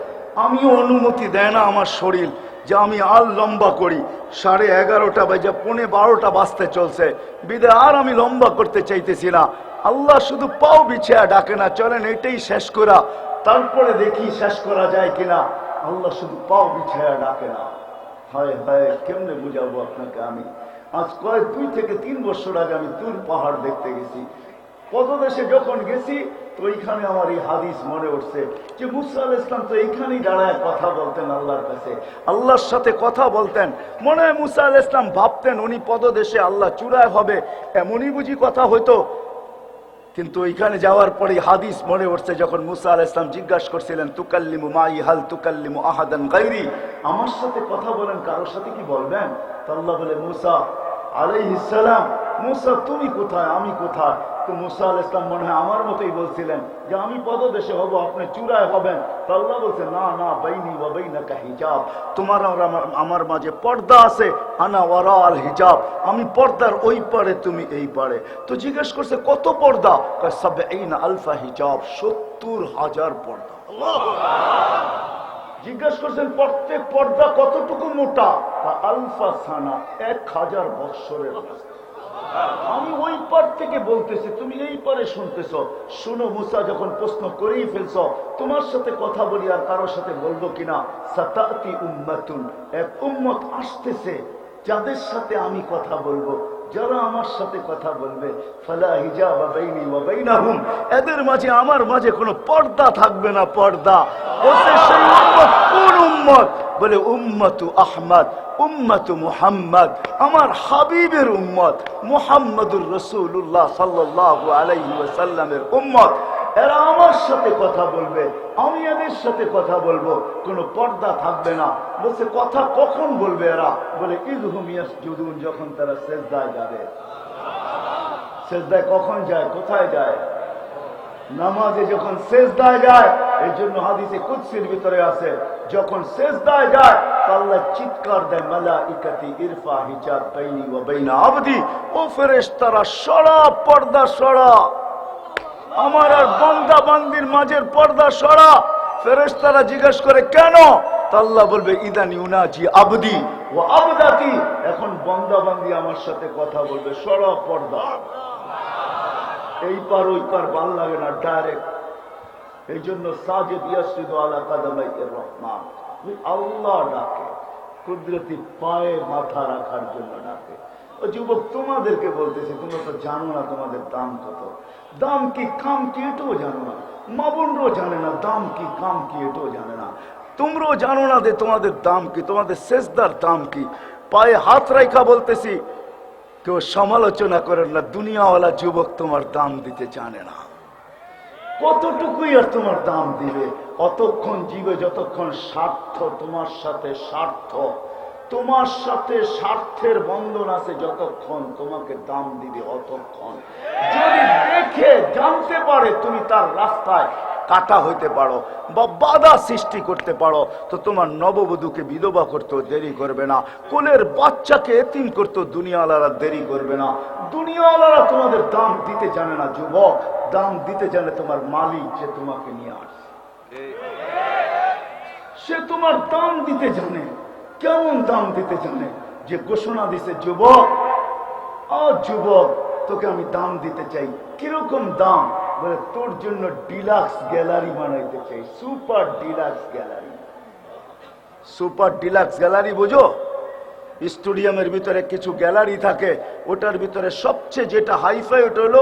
আমিও অনুমতি দেয় না আমার শরীর যে আমি আর লম্বা করি। 11:30 বাজে 11:45 বাজতে চলছে, বিদে আর আমি লম্বা করতে চাইতেছি না। আল্লাহ শুধু পাও বিছিয়া ডাকে না, চলেন এটাই শেষ করা, তারপরে দেখি শেষ করা যায় কিনা। আল্লাহ শুধু পাও বিছায়া ডাকে না। হায় হায়, কেমনে বুঝাবো আপনাকে আমি। আজ 2 থেকে 3 বছর আগে আমি তুর পাহাড় দেখতে গেছি। পদদেশে যখন গেছি তো ওইখানে আমার এই হাদিস মনে উঠছে যে মুসা আলাইহিস সালাম তো এইখানেই দাঁড়ায় কথা বলতেন আল্লাহর কাছে, আল্লাহর সাথে কথা বলতেন। মনে হয় মুসা আলাইহিস সালাম ভাবতেন উনি পদদেশে, আল্লাহ চূড়ায় হবে, এমনই বুঝি কথা হইতো। কিন্তু ওইখানে যাওয়ার পরে হাদিস মনে উঠছে, যখন মুসা আলাইহিস সালাম জিজ্ঞাসা করছিলেন তুকাল্লিমু মাই হাল তুকাল্লিমু আহাদান গায়রি, আমার সাথে কথা বলেন, কারোর সাথে কি বলবেন? তো আল্লাহ বলে মুসা আলাইহিস সালাম, মুসা তুমি কোথায়, আমি কোথায়? তো মুসা আলাইহিস সালাম মনে হয় আমার মতোই বলছিলেন যে আমি পদদেশে হব, আপনি চূড়ায় হবেন। তো আল্লাহ বলছে না না, বাইনি ওয়া বাইনাকা হিজাব, তোমার আর আমার মাঝে পর্দা আছে, আনা ওয়ারা আল হিজাব, আমি পর্দার ওই পারে, তুমি এই পারে। তো জিজ্ঞেস করছে কত পর্দা? কয় 70,000 হিজাব, 70,000 পর্দা। জিজ্ঞেস করছেন প্রত্যেক পর্দা কতটুকু মোটা? আলফা সানা, 1000 বৎসরের। আমি ওই পার থেকে বলতেছি, তুমি এই পারে শুনতেছ। শুনো মুসা, যখন প্রশ্ন করেই ফেলছ, তোমার সাথে কথা বলি আর কারোর সাথে বলবো কিনা। সাতাতি উম্মাতুন, এক উম্মত আসতেছে যাদের সাথে আমি কথা বলবো, যারা আমার সাথে কথা বলবে, ফালা হিজাবা বাইনি ওয়া বাইনাহুম, এদের মাঝে আমার মাঝে কোনো পর্দা থাকবে না। পর্দা বলতে সেই উম্মত কোন উম্মত? বলে উম্মতু আহমদ, উম্মতু মুহাম্মদ, আমার হাবিবের উম্মত মুহাম্মদুর রাসূলুল্লাহ সাল্লাল্লাহু আলাইহি ওয়াসাল্লামের উম্মত। এরা আমার সাথে কথা বলবে, আমি এদের সাথে কথা বলবো, কোনো পর্দা থাকবে না। বলছে কথা কখন বলবে এরা? বলে ইযহুম ইয়াসজুদুন, যখন তারা সিজদায় যাবে। সিজদায় কখন যায়, কোথায় যায়? নামাজে যখন সিজদায় যায়। এই জন্য হাদিসে কুদসির ভিতরে আছে, যখন সিজদায় যায় আল্লাহ চিৎকার দেয়, মালাইকাতি ইরফা হিজাব বাইনি ওয়া বাইনা আবদি, ও ফেরেশতারা সরা, পর্দা সরা, আমার আর বান্দা বান্দির মাঝের পর্দা সরা। ফেরেশতারা জিজ্ঞেস করে কেন? আল্লাহ বলবে ইদান ইউনাজি আবদি ওয়া আবদাতি, এখন বান্দা বান্দি আমার সাথে কথা বলবে, সরা পর্দা। এই পার ওই পার ভাল লাগে না, ডাইরেক্ট। এই জন্য সাজিদ ইয়াসজুদু আলা কাদামাইর রহমান, আল্লাহ ডাকে, কুদরতি পায়ে মাথা রাখার জন্য ডাকে। ও যুবক, তোমাদেরকে বলতেছি, তোমরা তো জানো না তোমাদের দাম কত। দাম কি, কাম কি, এটাও জানো না। মা বোনরাও জানে না দাম কি, কাম কি, এটাও জানে না। তোমরাও জানো না যে তোমাদের দাম কি, তোমাদের সেজদার দাম কি। পায়ে হাত রাখা বলতেছি, কেউ সমালোচনা করেন না। দুনিয়াওয়ালা যুবক তোমার দাম দিতে জানে না। কতটুকুই আর তোমার দাম দিবে? অতক্ষণ জীবে যতক্ষণ স্বার্থ তোমার সাথে, স্বার্থ তোমার সাথে, স্বার্থের বন্ধন আছে, যতক্ষণ তোমাকে দাম দিবে অতক্ষণ। যদি দেখে জানতে পারে তুমি তার রাস্তায় কাটা হইতে পারো বা বাধা সৃষ্টি করতে পারো, তো তোমার নববধূকে বিধবা করতেও দেরি করবে না, কোলের বাচ্চাকে এতিম করতেও দুনিয়াওয়ালারা দেরি করবে না। দুনিয়াওয়ালারা তোমাদের দাম দিতে জানে না যুবক, দাম দিতে জানে তোমার মালিক, যে তোমাকে নিয়ে আসে। সে তোমার দাম দিতে জানে। কেমন দাম দিতে জানে? যে ঘোষণা দিছে, যুবক, যুবক, তোকে আমি দাম দিতে চাই। কিরকম দাম? বলে তোর জন্য ডিলাক্স গ্যালারি বানাইতে চাই, super deluxe gallery. Super deluxe gallery বুঝো? স্টেডিয়ামের ভিতরে কিছু গ্যালারি থাকে, ওটার ভিতরে সবচেয়ে যেটা হাইফাই ওটা হলো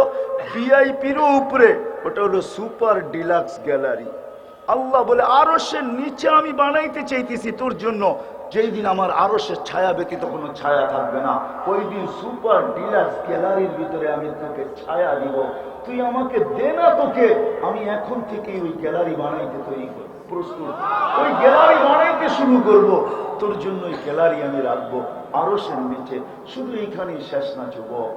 ভিআইপির উপরে, ওটা হলো সুপার ডিলাক্স গ্যালারি। আল্লাহ বলে আরশের নিচে আমি বানাইতে চাইতেছি তোর জন্য। যেই দিন আমার আরশের ছায়া ব্যতীত কোনো ছায়া থাকবে না, ওই দিন সুপার ডিলাক্স গ্যালারির ভিতরে আমি তোকে ছায়া দিব। তুই আমাকে দে না, তোকে আমি এখন থেকে ওই গ্যালারি বানাইতে তৈরি করব, প্রস্তুত। ওই গ্যালারি বানাইতে শুরু করব, তোর জন্য ওই গ্যালারি আমি রাখবো আরশের নিচে। শুধু এইখানেই শেষ না যুবক,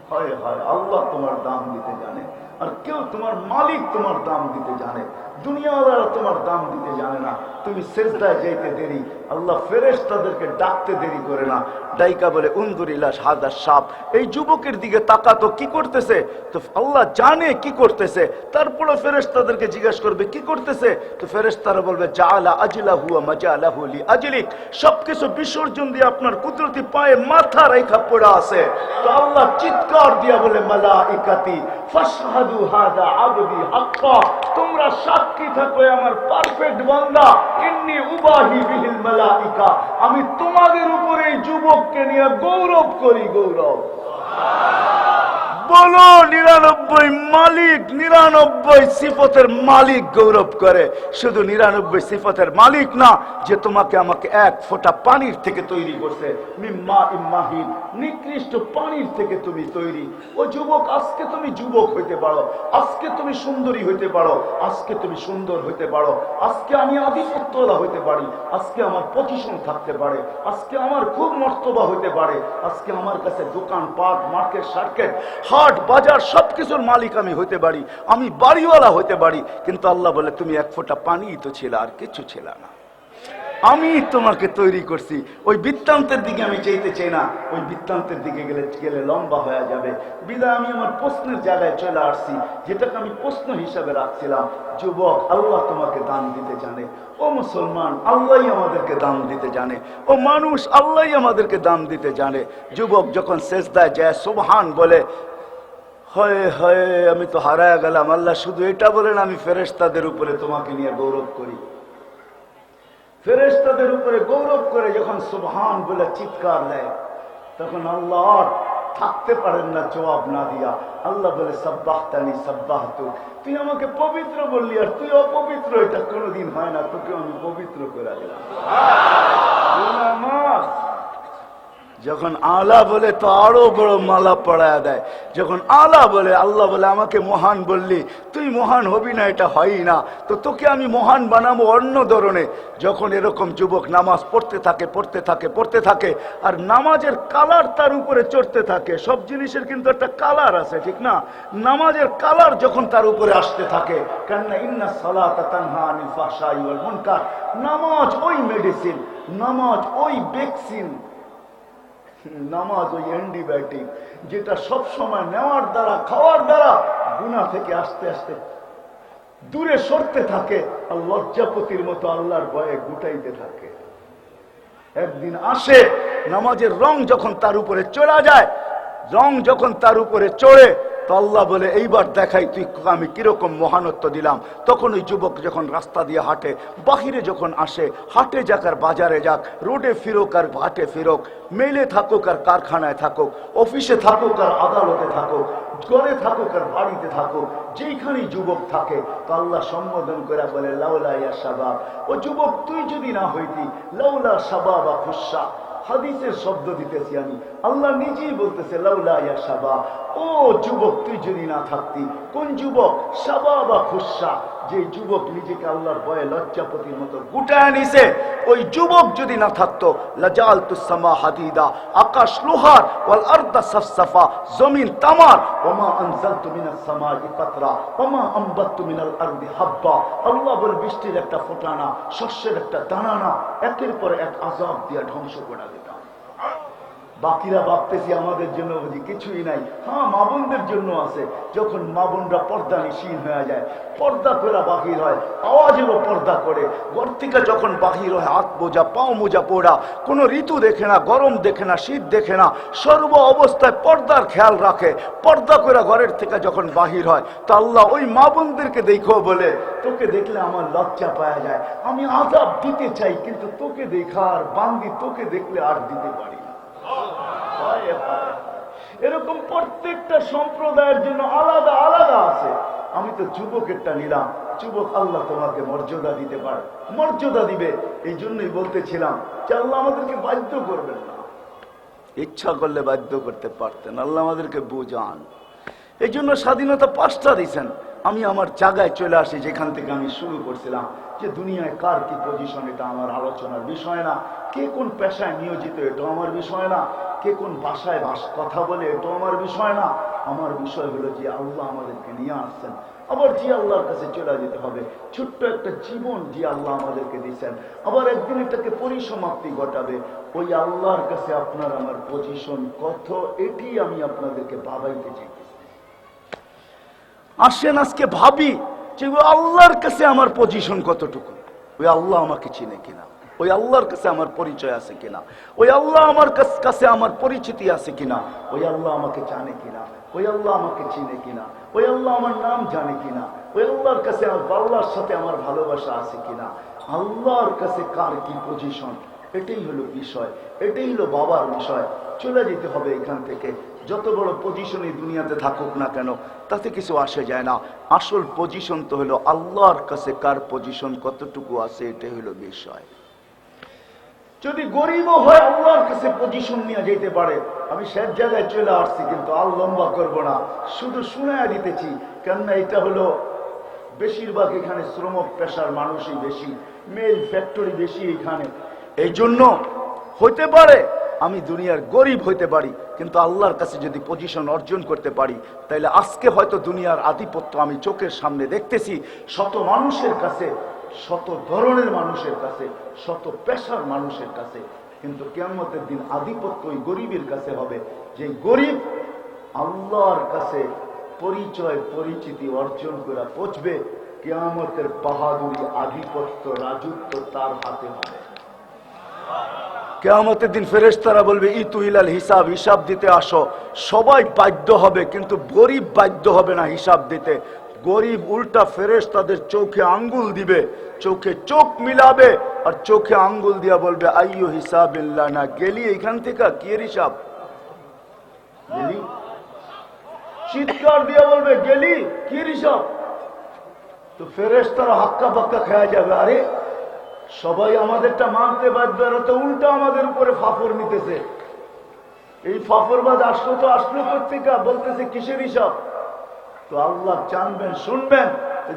হয় হয়, আল্লাহ তোমার দাম দিতে জানে। আর কেউ তোমার মালিক তোমার দাম দিতে জানে, দুনিয়াওয়ালারা তোমার দাম দিতে জানে না। তুমি সেজদায় যাইতে দেরি, আল্লাহ ফেরেশতাদেরকে ডাকতে দেরি করে না। ডাইকা বলে উনদুরিলা হাদা সাপ, এই যুবকের দিকে তাকাতো কি করতেছে, তো আল্লাহ জানে কি করতেছে, তারপরে ফেরেশতাদেরকে জিজ্ঞেস করবে কি করতেছে, তো ফেরেশতারা বলবে জাআলা আজলাহু ওয়া মাজালাহু লি আজলিক, সবকিছু বিসর্জন দিয়ে আপনার কুদরতি পায়ে মাথা রেখা পড়ে আছে। তো আল্লাহ চিৎকার দিয়া বলে মালাইকাতি ফাশহাদু হাদা আবদি হাক্কা, তোমরা সাক্ষী থাকো আমার পারফেক্ট বান্দা, ইন্নী উবাহি বিহিল মালাইকা, আমি তোমাদের উপরে এই যুবককে নিয়ে গৌরব করি। গৌরব বলো 99 মালিক, 99 সিফতের মালিক গৌরব করে। শুধু 99 সিফতের মালিক না, যে তোমাকে আমাকে এক ফোঁটা পানির থেকে তৈরি করছে, মিম্মা ইম্মাহিন, নিকৃষ্ট পানির থেকে তুমি তৈরি। ও যুবক, আজকে তুমি যুবক হইতে পারো, আজকে তুমি সুন্দরী হইতে পারো, আজকে তুমি সুন্দর হইতে পারো, আজকে আমি আধিপত্যওয়ালা হইতে পারি, আজকে আমার পজিশন থাকতে পারে, আজকে আমার খুব মর্তবা হইতে পারে, আজকে আমার কাছে দোকান পাট মার্কেট সার্কেট হাট বাজার সবকিছুর মালিক আমি হইতে পারি, আমি বাড়িওয়ালা হইতে পারি। কিন্তু আল্লাহ বলে তুমি এক ফোঁটা পানি তো ছিল, আর কিছু ছিল না। আমি তোমাকে তৈরি করছি। ওই বৃত্তান্তের দিকে আমি চাইতে চাই না, ওই বৃত্তান্তের দিকে গেলে লম্বা হয়ে যাবে। বিদায় আমি আমার প্রশ্নের জায়গায় চলে আসছি, যেটাকে আমি প্রশ্ন হিসাবে রাখছিলাম। যুবক, আল্লাহ তোমাকে দান দিতে জানে। ও মুসলমান, আল্লাহই আমাদেরকে দান দিতে জানে। ও মানুষ, আল্লাহই আমাদেরকে দান দিতে জানে। যুবক যখন সেজদায় যায় সুবহান বলে, হয় হয় আমি তো হারায় গেলাম, আল্লাহ শুধু এটা বলেন আমি ফেরেশতাদের উপরে তোমাকে নিয়ে গৌরব করি। ফেরেশতাদের উপরে গৌরব করে যখন সুবহান বলে চিৎকার দেয়, তখন আল্লাহ থাকতে পারেন না জবাব না দিয়া। আল্লাহ বলে সাব্বাহতানি সাব্বাহতু, তুই আমাকে পবিত্র বললি আর তুই অপবিত্র, এটা কোনোদিন হয় না, তোকে আমি পবিত্র করে দিলাম। যখন আলা বলে তো আরো বড় মালা পড়ায় দেয়। যখন আলা বলে, আল্লাহ বলে আমাকে মহান বললি, তুই মহান হবি না, এটা হয়ই না, তো তোকে আমি মহান বানাবো অন্য ধরনের। যখন এরকম যুবক নামাজ পড়তে থাকে পড়তে থাকে পড়তে থাকে, আর নামাজের কালার তার উপরে চড়তে থাকে। সব জিনিসের কিন্তু একটা কালার আছে, ঠিক না? নামাজের কালার যখন তার উপরে আসতে থাকে, কেননা ইন্না সালাতা তানহা আনিল ফাহশাই ওয়াল মুনকার, নামাজ ওই মেডিসিন, নামাজ ওই ভ্যাকসিন, নামাজ ওই অ্যান্টিবায়োটিক, যেটা সব সময় নেওয়ার দ্বারা খাওয়ার দ্বারা গুনাহ থেকে আস্তে আস্তে দূরে সরতে থাকে, আর লজ্জাপতির মতো আল্লাহর ভয়ে গুটাইতে থাকে। একদিন আসে, নামাজের রং যখন তার উপরে চড়া যায়, রং যখন তার উপরে চড়ে, তো আল্লাহ বলে এইবার দেখাই তুই আমি কিরকম মহানত্ব দিলাম। তখন ওই যুবক যখন রাস্তা দিয়ে হাঁটে, বাহিরে যখন আসে, হাটে যাক আর বাজারে যাক, রোডে ফিরোক আর ঘাটে ফিরোক, মেলে থাকুক আর কারখানায় থাকুক, অফিসে থাকুক আর আদালতে থাকুক, ঘরে থাকুক আর বাড়িতে থাকুক, যেইখানেই যুবক থাকে, তো আল্লাহ সম্বোধন করে বলে লাউলা ইয়া শাবাব, ও যুবক তুই যদি না হইতি, লাউলা শাবাবা খুশা, হাদিসের শব্দ দিতেছি আমি, আল্লাহ নিজেই বলতেছে লাউলা ইয়া শাবাব, ও যুবক তুই যদি না থাকতি। কোন যুবক? শাবাবা খুশা, যে যুবক নিজেকে আল্লাহর ভয়ে লজ্জাপতির মতো গুটায় নিছে, ওই যুবক যদি না থাকতো, লাজালতুস সামা হাদিদা, আকাশ লোহার, ওয়াল আরদা সাফসাফা, জমিন তামার, ওমা আনজালতু মিনাস সামাই কাতরা, ওমা আমবাততু মিনাল আরদি হাব্বা, আল্লাহ বল বৃষ্টির একটা ফোঁটা না, শস্যের একটা দানা না, একের পর এক আযাব দিয়ে ধ্বংস করে দিতাম। বাকিরা ভাবতেছি আমাদের জন্য বুঝি কিছুই নাই। হ্যাঁ, মা বোনদের জন্য আছে। যখন মা বোনরা পর্দা নিশীন হয়ে যায়, পর্দা করে বাহির হয়, আওয়াজেরও পর্দা করে, ঘর থেকে যখন বাহির হয় হাত মোজা পাও মোজা পড়া, কোনো ঋতু দেখে না, গরম দেখে না, শীত দেখে না, সর্ব অবস্থায় পর্দার খেয়াল রাখে। পর্দা করে ঘরের থেকে যখন বাহির হয়, তো আল্লাহ ওই মা বোনদেরকে দেখো বলে, তোকে দেখলে আমার লজ্জা পাওয়া যায়, আমি আযাব দিতে চাই, কিন্তু তোকে দেখা আর বান্দি, তোকে দেখলে আর দিতে পারি না। এরকম প্রত্যেকটা সম্প্রদায়ের জন্য আলাদা আলাদা আছে। আমি তো যুবকেরটা নিলাম। যুবক, আল্লাহ তোমাকে মর্যাদা দিতে পারে, মর্যাদা দিবে। এই জন্যই বলতেছিলাম যে আল্লাহ আমাদেরকে বাধ্য করবেন না, ইচ্ছা করলে বাধ্য করতে পারতেন। আল্লাহ আমাদেরকে বুঝান। এই জন্য স্বাধীনতা 5টা দিয়েছেন। আমি আমার জায়গায় চলে আসি, যেখান থেকে আমি শুরু করছিলাম, যে দুনিয়ায় কার কি পজিশন, এটা আমার আলোচনার বিষয় না। কে কোন পেশায় নিয়োজিত, এটাও আমার বিষয় না। কে কোন ভাষায় কথা বলে, এটাও আমার বিষয় না। আমার বিষয় হলো যে আল্লাহ আমাদেরকে নিয়ে আসছেন, আবার যে আল্লাহর কাছে চলে যেতে হবে। ছোট্ট একটা জীবন যে আল্লাহ আমাদেরকে দিচ্ছেন, আবার একদিন এটাকে পরিসমাপ্তি ঘটাবে। ওই আল্লাহর কাছে আপনার আমার পজিশন কত, এটি আমি আপনাদেরকে ভাবাইতে চাইতেছি। আসেন আজকে ভাবি যে ওই আল্লাহর কাছে আমার পজিশন কতটুকু, ওই আল্লাহ আমাকে চিনে কিনা, ওই আল্লাহর কাছে আমার পরিচয় আছে কিনা, ওই আল্লাহ আমার কাছে আমার পরিচিতি আছে কিনা, ওই আল্লাহ আমাকে জানে কিনা, ওই আল্লাহ আমাকে চিনে কিনা, ওই আল্লাহ আমার নাম জানে কিনা, ওই আল্লাহর কাছে আল্লাহর সাথে আমার ভালোবাসা আছে কিনা, আল্লাহর কাছে কার কি পজিশন, এটাই হলো বিষয়, এটাই হলো বাবার বিষয়। চলে যেতে হবে এখান থেকে। যত বড় পজিশনে দুনিয়াতে থাকুক না কেন তাতে কিছু আসে যায় না। আসল পজিশন তো হলো আল্লাহর কাছে কার পজিশন কতটুকু আছে, এটাই হলো বিষয়। যদি গরিবও হয় আল্লাহর কাছে পজিশন নিয়ে যেতে পারে। আমি শেষ জায়গায় চলে আসছি, কিন্তু আর লম্বা করবো না, শুধু শুনাইয়া দিতেছি। কেননা এটা হলো বেশিরভাগ এখানে শ্রমিক পেশার মানুষই বেশি, মেল ফ্যাক্টরি বেশি এখানে। এই জন্য হইতে পারে আমি দুনিয়ার গরিব হইতে পারি, কিন্তু আল্লাহর কাছে যদি পজিশন অর্জন করতে পারি, তাইলে আজকে হয়তো দুনিয়ার আধিপত্য আমি চোখের সামনে দেখতেছি শত মানুষের কাছে, শত ধরনের মানুষের কাছে, শত পেশার মানুষের কাছে, কিন্তু কিয়ামতের দিন আধিপত্য ওই গরিবের কাছে হবে, যে গরিব আল্লাহর কাছে পরিচয় পরিচিতি অর্জন করে পৌঁছবে। কিয়ামতের বাহাদুরি, আধিপত্য, রাজত্ব তার হাতে হবে। কিয়ামতের দিন ফেরেশতারা বলবে ইতু ইলাল হিসাব, হিসাব দিতে আসো। সবাই বাধ্য হবে, কিন্তু গরিব বাধ্য হবে না হিসাব দিতে। গরিব উল্টা ফেরেশতাদের চোখে আঙ্গুল দিবে, চোখে চোখ মিলাবে, আর চোখে আঙ্গুল দিয়া বলবে আইয়ু হিসাবিল্লাহ, না গেলি এখান থেকে কি এর হিসাব গেলি, চিৎকার দিয়ে বলবে গেলি কি হিসাব। তো ফেরেশতারা হাক্কা পাক্কা খেয়ে যাবে, আরে সবাই আমাদেরটা মানতে বাধ্য, তো উল্টা আমাদের উপরে ফাফর নিতেছে। এই ফাফরবাদ আসলো তো আসলো পত্রিকা বলতেছে কিসের হিসাব। তো আল্লাহ জানবেন, শুনবেন,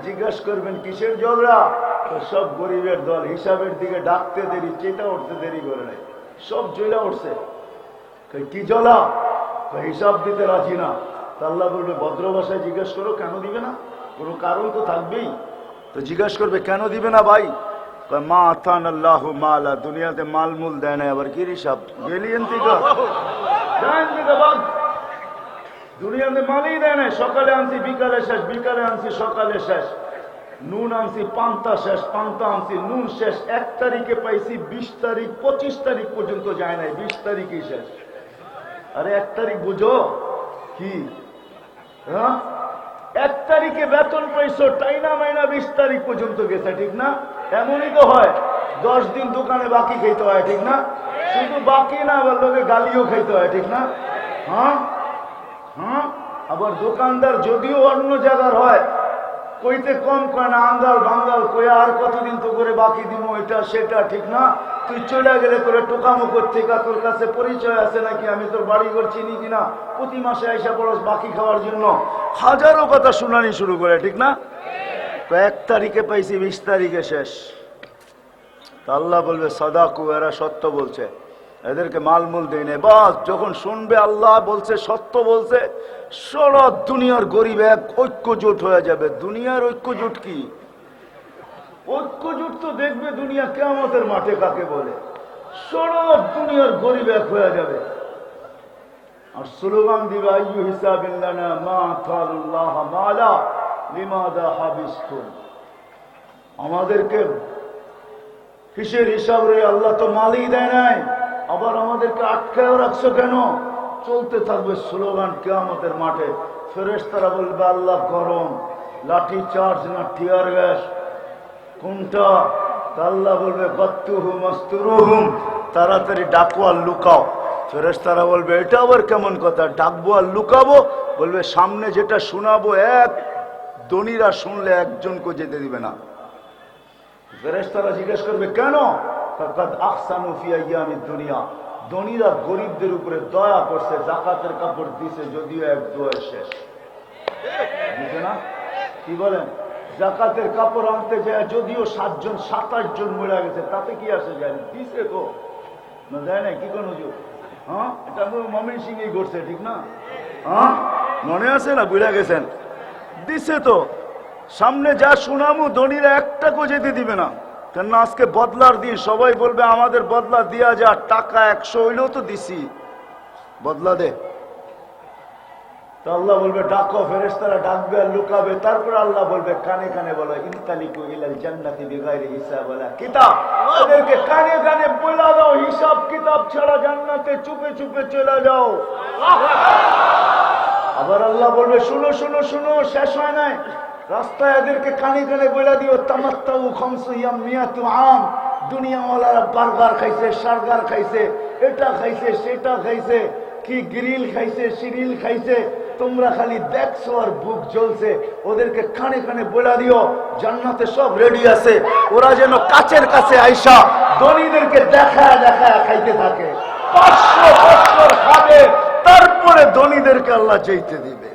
জিজ্ঞাসা করবেন কিসের ঝগড়া। তো সব গরিবের দল হিসাবের দিকে ডাকতে দেরি, চেতা উঠতে দেরি করে নাই, সব জ্বলা উঠছে। কি জ্বলা? হিসাব দিতে রাজি না। তা আল্লাহ বলবে ভদ্র ভাষায় জিজ্ঞেস করো, কেন দিবে না? কোনো কারণ তো থাকবেই। তো জিজ্ঞাসা করবে কেন দিবে না ভাই? মা আথান আল্লাহ মালা, দুনিয়াতে মালমূল দেয় না, আবার কি হিসাব গেলি দুনিয়াতে মালই দেয় না। সকালে আনছি বিকালে শেষ, বিকালে আনছি সকালে শেষ, নুন আনছি পান্তা শেষ, পান্তা আনছি নুন শেষ। 1 তারিখে পাইছি, 20 তারিখ 25 তারিখ পর্যন্ত যায় নাই, 20 তারিখই শেষ। আরে 1 তারিখ বুঝো কি? হ্যাঁ, 1 তারিখে বেতন পাইছো, টাইনা মাইনা 20 তারিখ পর্যন্ত গেছে, ঠিক না? এমনই তো হয়, 10 দিন দোকানে বাকি খাইতে হয়, ঠিক না? শুধু বাকি না, আবার লোকে গালিও খাইতে হয়, ঠিক না? হ্যাঁ হ্যাঁ। আবার দোকানদার যদিও অন্য জায়গার হয়, কইতে কম কয় না, আঙ্গাল বাঙ্গাল কয়ে আর কতদিন তো করে বাকি দিব, এটা সেটা, ঠিক না? তুই চলে গেলে করে টোকামো করতে, তোর কাছে পরিচয় আছে নাকি, আমি তোর বাড়ি ঘর চিনি কিনা, প্রতি মাসে আইসা পড়স বাকি খাওয়ার জন্য, হাজারো কথা শুনানি শুরু করে, ঠিক না? তো 1 তারিখে পাইছি, 20 তারিখে শেষ। আল্লাহ বলবে সাদাকু, এরা সত্য বলছে, এদেরকে মালমূল দেয় না। বাস যখন শুনবে আল্লাহ বলছে, সত্য বলছে, সারা দুনিয়ার গরিব এক ঐক্যজোট হয়ে যাবে। দুনিয়ার ঐক্যজোট কি? ঐক্যজোট তো দেখবে দুনিয়া কিয়ামতের মাঠে কাকে বলে। সারা দুনিয়ার গরিব এক হয়ে যাবে আর স্লোগান দিবে আইয়ু হিসাবিল্লানা মা আতাল্লাহ মালা লিমাদা হাবিসতুম। আমাদেরকে কিসের হিসাব রে? আল্লাহ তো মালই দেয় নাই, আবার আমাদেরকে আটকায়ও রাখছো কেন? চলতে থাকবে স্লোগান কিয়ামতের মাঠে। ফেরেশতারা বলবে আল্লাহ গরম, লাঠি চার্জ না টিয়ার গ্যাস, কোনটা? আল্লাহ বলবে গত্তুহু মাস্তুরুহুম, তাড়াতাড়ি ডাকো আর লুকাও। ফেরেশতারা বলবে এটা আবার কেমন কথা, ডাকবো আর লুকাবো? বলবে সামনে যেটা শোনাবো, এক দনিরা শুনলে একজনকে যেতে দিবে না। ফেরেশতারা জিজ্ঞেস করবে কেন? ফাকাদ আহসানু ফি আইয়ামিদ দুনিয়া, ধনীরা গরিবদের উপরে দয়া করছে, যাকাতের কাপড় দিছে, যদিও এক দোয়া শেষ, বুঝে না? কি বলেন? যাকাতের কাপড় আনতে যায়, যদিও 7 জন 27 জন মরে গেছে, তাতে কি আসে যায়? দিছে তো না, দেয় না? কি কোন হুজুর? হ্যাঁ, এটা ময়মনসিংহেই ঘটছে, ঠিক না? হ্যাঁ, মনে আছে না, বুঝা গেছেন? দিছে তো, সামনে যা শুনামু ধনীরা একটা কো যেতে দিবে না, কেন আজকে বদলার দিন। সবাই বলবে আমাদের বদলা দিয়া যা, টাকা 100 হইলেও তো দিছি, বদলা দে। তো আল্লাহ বলবে ডাকো, ফেরেশতারা ডাকবে আর লুকাবে। তারপর আল্লাহ বলবে কানে কানে বলো, ইনতালিকু ইলাল জান্নাতি বিগাইরি হিসাব ওয়ালা কিতাব। ওদেরকে কানে কানে বলে দাও, হিসাব কিতাব ছাড়া জান্নাতে চুপে চুপে চলে যাও। আবার আল্লাহ বলবে শুনো শুনো শুনো, শেষ হয় নাই, রাস্তায় এদেরকে কানে কানে বলে দিও, তামাত্তাউ খামসু ইয়ামিয়াতু আম। দুনিয়াওয়ালারা বার্গার খাইছে, শার্গার খাইছে, এটা খাইছে, সেটা খাইছে, কি গ্রিল খাইছে, সিরিল খাইছে, তোমরা খালি দেখছো আর বুক জ্বলছে। ওদেরকে কানে কানে বলে দিও জান্নাতে সব রেডি আছে, ওরা যেন কাচের কাছে আইসা ধনীদেরকে দেখায় দেখায় খাইতে থাকে। 500 বছর খাবে, তারপরে ধনীদেরকে আল্লাহ চাইতে দিবে।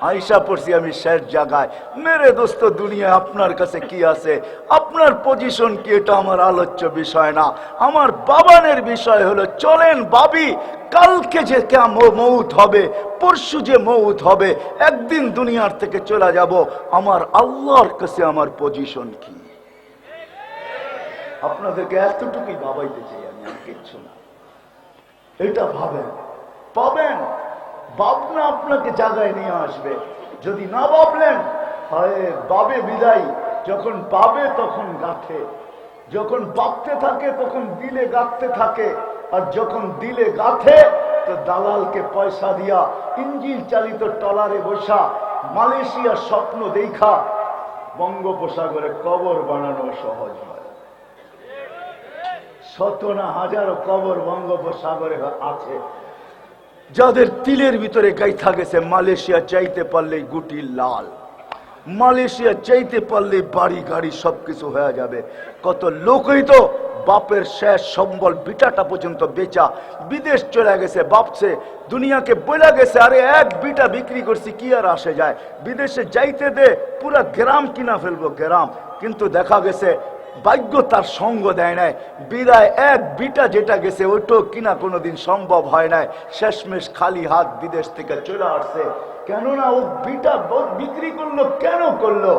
আইসা পড়ছি আমি শেষ জায়গায়। মেরে দোস্ত, দুনিয়া আপনার কাছে কি আছে, আপনার পজিশন কি, এটা আমার আলোচ্য বিষয় না। আমার বাবানের বিষয় হলো চলেন ভাবি, কালকে যে মৌত হবে, পরশু যে মৌত হবে, একদিন দুনিয়ার থেকে চলে যাব, আমার আল্লাহর কাছে আমার পজিশন কি। আপনাদেরকে এতটুকুই ভাবাইতে চাই আমি, আর কিচ্ছু না। এটা ভাবেন, পাবেন। ভাবনা আপনাকে জায়গায় নিয়ে আসবে। যদি না ভাবলেন, হয় বাবে বিদায়। যখন পাবে তখন গাঁথে, যখন ভাবতে থাকে তখন দিলে গাঁথতে থাকে, আর যখন দিলে গাঁথে তো দালালকে পয়সা দিয়া ইঞ্জিন চালিত ট্রলারে বসা মালয়েশিয়ার স্বপ্ন দেখা বঙ্গোপসাগরে কবর বানানো সহজ হয়। শত না হাজারো কবর বঙ্গোপসাগরে আছে, যাদের তিলের ভিতরে গাইথা গেছে মালয়েশিয়া চাইতে পারলেই গুটি লাল, মালয়েশিয়া চাইতে পারলেই বাড়ি গাড়ি সবকিছু হয়ে যাবে। কত লোকই তো বাপের শেষ সম্বল বিটাটা পর্যন্ত বেচা বিদেশ চলে গেছে, ভাবছে দুনিয়াকে বলে গেছে আরে এক বিটা বিক্রি করছি কি আর আসে যায়, বিদেশে যাইতে দে, পুরা গ্রাম কিনা ফেলবো গ্রাম। কিন্তু দেখা গেছে ভাগ্য তার সঙ্গ দেয় নাই, বিদায় এক বিটা যেটা গেছে ওইটাও কিনা কোনোদিন সম্ভব হয় নাই। শেষমেশ খালি হাত বিদেশ থেকে চলে আসছে। কেননা ও বিটা বিক্রি করলো, কেন করলো?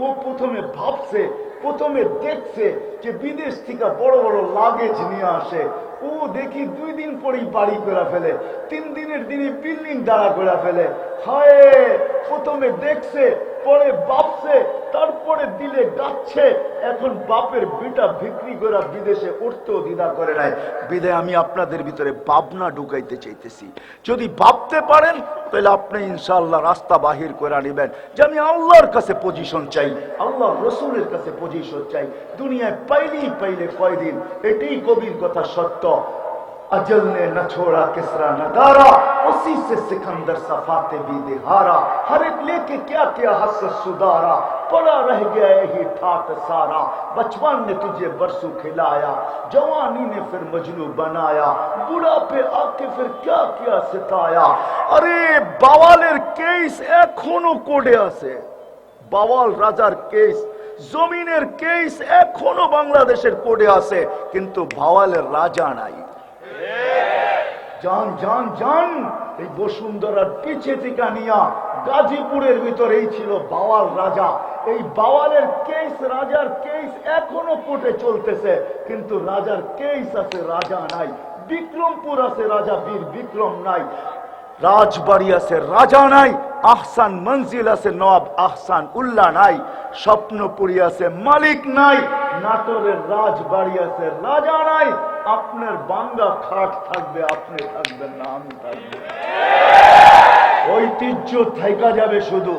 ও প্রথমে ভাবছে, প্রথমে দেখছে যে বিদেশ থেকে বড় বড় লাগেজ নিয়ে আসে, ও দেখি 2 দিন পরেই বাড়ি করে ফেলে, 3 দিনের দিনই বিল্ডিং দাঁড়া করে ফেলে। হায়, প্রথমে দেখছে, পরে ভাবছে, তারপরে দিলে গাচ্ছে। এখন বাপের বিটা বিক্রি করে বিদেশে উঠতেও দ্বিধা করে নাই। বিদায় আমি আপনাদের ভিতরে ভাবনা ঢুকাইতে চাইতেছি। যদি ভাবতে পারেন তাহলে আপনি ইনশাআল্লাহ রাস্তা বাহির করে নিবেন যে আমি আল্লাহর কাছে পজিশন চাই, আল্লাহ রসুলের কাছে পজিশন চাই। দুনিয়ায় পাইলে কয়দিন, এটাই কবির কথা সত্য। अजल ने न छोड़ा किसरा नगारा, उसी से सिकंदर सफाते भी दिहारा, हर एक लेके क्या क्या हस सुधारा, पड़ा रह गया यही ठाट सारा, बचपन ने तुझे बरसों खिलाया, जवानी ने फिर मजनू बनाया, बुढ़ापे आके फिर क्या क्या सिताया। अरे बावालेर केस एखोनो कोडे आछे, बावाल राजार केस, जमीনের কেস এখনো বাংলাদেশের কোডে আছে, কিন্তু বাওয়ালের রাজা নাই। জান জান জান, এই বসুন্ধরার পিছে থেকে নিয়া গাজীপুরের ভিতরেই ছিল বাওয়াল রাজা। এই বাওয়ালের কেস, রাজার কেস এখনো কোর্টে চলতেছে, কিন্তু রাজার কেস আছে, রাজা নাই। বিক্রমপুর আছে, রাজা বীর বিক্রম নাই। রাজবাড়ি আছে, রাজা নাই। আহসান মঞ্জিল আছে, নবাব আহসান উল্লাহ নাই। স্বপ্নপুরী আছে, মালিক নাই। নাটোরের রাজবাড়ি আছে, রাজা নাই। আপনার বাংলা খাট থাকবে, আপনি থাকবেন না, আমি থাকবো। ঐতিহ্য থাইকা যাবে শুধু,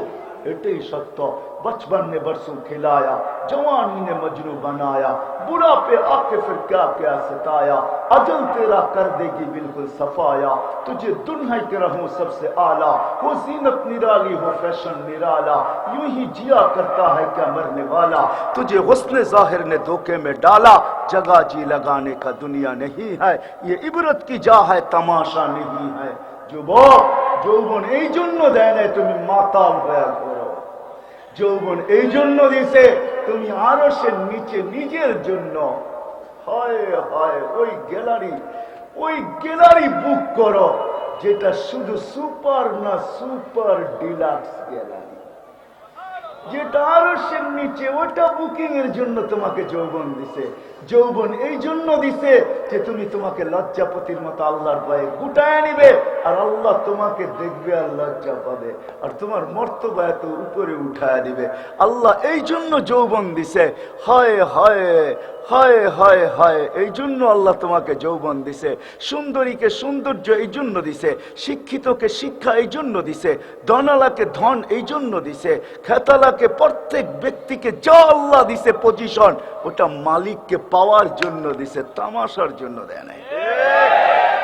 এটাই সত্য। बचपन ने बरसों खिलाया, जवानी ने मजनू बनाया, बुढ़ापे आके फिर क्या क्या सताया, अजल तेरा कर देगी बिल्कुल सफाया, तुझे दुल्हन के रहूं सबसे आला, वो जीनत निराली हो फैशन निराला, यूं ही जिया करता है क्या मरने वाला, तुझे हुस्न जाहिर ने धोखे में डाला, जगह जी लगाने का दुनिया नहीं है, ये इबरत की जा है तमाशा नहीं है। যুবক, যৌবন এই জন্য দেয় না তুমি মাতাল হয়ে ঘোরো, যৌবন এই জন্য দিছে তুমি আরশের নিচে নিজের জন্য। হয় হয় ওই গ্যালারি বুক করো যেটা শুধু সুপার না সুপার ডিলাক্স গ্যালারি, যেটা আরো সে নিচে, ওটা বুকিং এর জন্য তোমাকে যৌবন দিছে। যৌবন এই জন্য দিছে যে তুমি তোমাকে লজ্জাপতির মতো আল্লাহর ভয়ে গুটায় নিবে, আর আল্লাহ তোমাকে দেখবে আর লজ্জা পাবে, আর তোমার মর্তবা এত উপরে উঠায় দিবে। আল্লাহ এই জন্য যৌবন দিছে। হয় হয় হয় হয় হয়, এই জন্য আল্লাহ তোমাকে যৌবন দিছে। সুন্দরীকে সৌন্দর্য এই জন্য দিছে, শিক্ষিতকে শিক্ষা এই জন্য দিছে, ধনালাকে ধন এই জন্য দিছে, খেতালাকে, প্রত্যেক ব্যক্তিকে যা আল্লাহ দিছে পজিশন, ওটা মালিককে পাওয়ার জন্য দিছে, তামাশার জন্য দেয় নাই।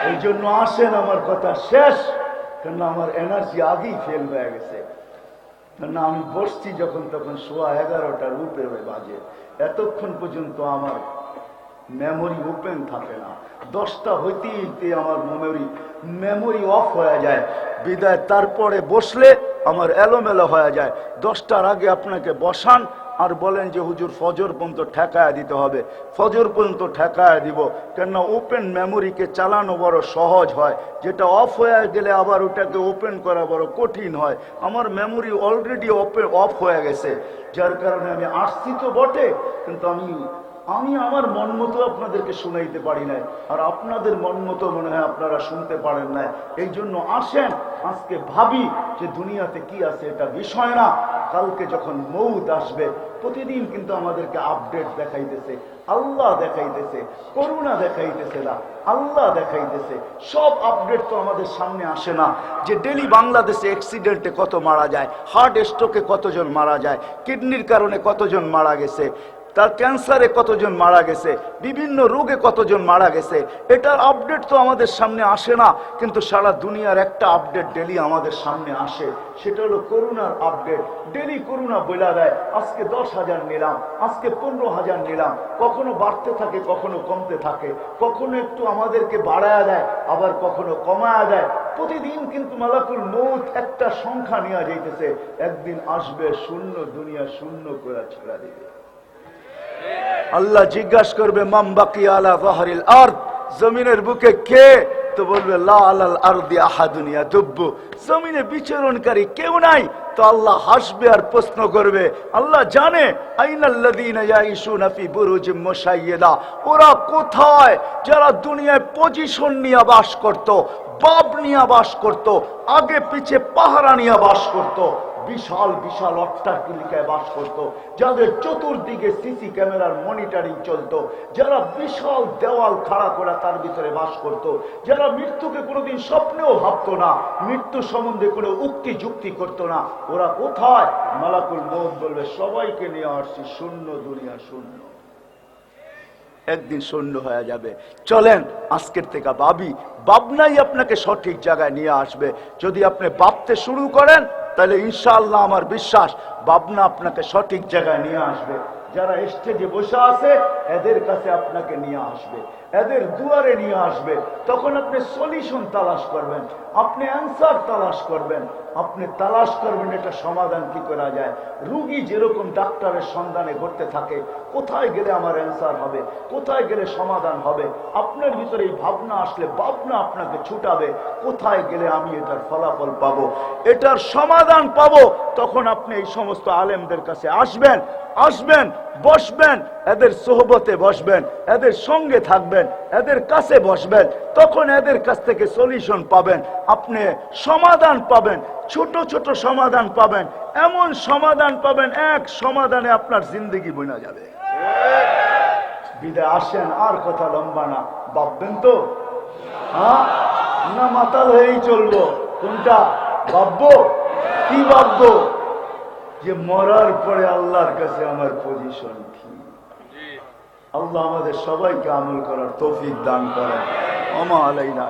এই জন্য আসেন, আমার কথা শেষ, কেন আমার এনার্জি আগেই ফেল হয়ে গেছে। কেন আমি বসছি যখন তখন 11:15টার উপরে বাজে, এতক্ষণ পর্যন্ত আমার মেমোরি ওপেন থাকে না। 10টা হইতে আমার মেমোরি অফ হয়ে যায় বিদায়। তারপরে বসলে আমার এলোমেলো হয়ে যায়। 10টার আগে আপনাকে বসান আর বলেন যে হুজুর ফজর পর্যন্ত ঠেকায় দিতে হবে, ফজর পর্যন্ত ঠেকায় দিব। কেননা ওপেন মেমোরিকে চালানো বড় সহজ হয়, যেটা অফ হয়ে গেলে আবার ওটাকে ওপেন করা বড় কঠিন হয়। আমার মেমোরি অলরেডি অফ হয়ে গেছে, যার কারণে আমি আসছি তো বটে, কিন্তু আমি আমার মন মতো আপনাদেরকে শুনাইতে পারি নাই, আর আপনাদের মন মতো মনে হয় আপনারা শুনতে পারেন নাই। এই জন্য আসেন, আজকে ভাবি যে দুনিয়াতে কি আছে এটা বিষয় না, কালকে যখন মৌত আসবে। প্রতিদিন কিন্তু আমাদেরকে আপডেট দেখাইতেছে, আল্লাহ দেখাইতেছে, করুণা দেখাইতেছে না, আল্লাহ দেখাইতেছে। সব আপডেট তো আমাদের সামনে আসে না, যে ডেলি বাংলাদেশে অ্যাক্সিডেন্টে কত মারা যায়, হার্ট স্ট্রোকে কতজন মারা যায়, কিডনির কারণে কতজন মারা গেছে, তার ক্যান্সারে কতজন মারা গেছে, বিভিন্ন রোগে কতজন মারা গেছে, এটার আপডেট তো আমাদের সামনে আসে না। কিন্তু সারা দুনিয়ার একটা আপডেট ডেলি আমাদের সামনে আসে, সেটা হলো করোনার আপডেট। ডেলি করোনা বলা দেয়, আজকে 10,000 নিলাম, আজকে 15,000 নিলাম, কখনো বাড়তে থাকে, কখনো কমতে থাকে, কখনো একটু আমাদেরকে বাড়ায় দেয়, আবার কখনো কমায় দেয়। প্রতিদিন কিন্তু মালাকুল মউত একটা সংখ্যা নিয়ে যাইতেছে, একদিন আসবে শূন্য, দুনিয়া শূন্য করে ছেড়া দিবে। আল্লাহ জিজ্ঞাসা করবে মান বাকি আলা যাহরিল আরদ, জমিনের বুকে কে? তো বলবে লা আলাল আরদি আহাদুন ইয়াদুব্বু, জমিনে বিচরণকারী কেউ নাই। তো আল্লাহ হাসবে আর প্রশ্ন করবে, আল্লাহ জানে আইনাল্লাযীনা ইয়াইশুনা ফি বুরুজিম মুশাইয়্যিদা, ওরা কোথায় যারা দুনিয়ায় পজিশন নিয়ে বাস করত, বাপ নিয়ে বাস করত, আগে পিছে পাহারা নিয়ে বাস করত, বিশাল বিশাল অট্টালিকায় বাস করত, যাদের চতুর্দিকে সিসি ক্যামেরার মনিটরিং চলতো, যারা বিশাল দেওয়াল খাড়া করে তার ভিতরে বাস করত, যারা মৃত্যুকে কোনোদিন স্বপ্নেও ভাবতো না, মৃত্যু সম্বন্ধে কোনো উক্তি যুক্তি করতো না, ওরা কোথায়? মালাকুল মউত বলবে সবাইকে নিয়ে আসছি, শূন্য, দুনিয়া শূন্য, একদিন শূন্য হয়ে যাবে। চলেন আজকের থেকে ভাবি, ভাবনাই আপনাকে সঠিক জায়গায় নিয়ে আসবে। যদি আপনি ভাবতে শুরু করেন তাহলে ইনশাআল্লাহ আমার বিশ্বাস ভাবনা আপনাকে সঠিক জায়গায় নিয়ে আসবে। যারা স্টেজে বসে আছে এদের কাছে আপনাকে নিয়ে আসবে, এদের দুয়ারে নিয়ে আসবে। তখন আপনি সলিউশন তালাশ করবেন, আপনি অ্যান্সার তালাশ করবেন, আপনি তালাশ করবেন এটা সমাধান কি করা যায়। রুগী যেরকম ডাক্তারের সন্ধানে ঘুরতে থাকে, কোথায় গেলে আমার অ্যান্সার হবে, কোথায় গেলে সমাধান হবে, আপনার ভিতরে এই ভাবনা আসলে ভাবনা আপনাকে ছুটাবে, কোথায় গেলে আমি এটার ফলাফল পাবো, এটার সমাধান পাবো। তখন আপনি এই সমস্ত আলেমদের কাছে আসবেন, বসবেন, এদের সোহবতে বসবেন, এদের সঙ্গে থাকবেন, এদের কাছে বসবেন, তখন এদের কাছ থেকে সলিউশন পাবেন, আপনি সমাধান পাবেন, ছোট ছোট সমাধান পাবেন, এমন সমাধান পাবেন এক সমাধানে আপনার জিন্দগি বনা যাবে। বিদায় আসেন, আর কথা লম্বা না, ভাববেন তো? হ্যাঁ না মাতাল হয়েই চলবো? কোনটা ভাববো? কি ভাববো? যে মরার পরে আল্লাহর কাছে আমার পজিশন কি? আল্লাহ আমাদের সবাইকে আমল করার তৌফিক দান করেন। ওমা আলাইনা।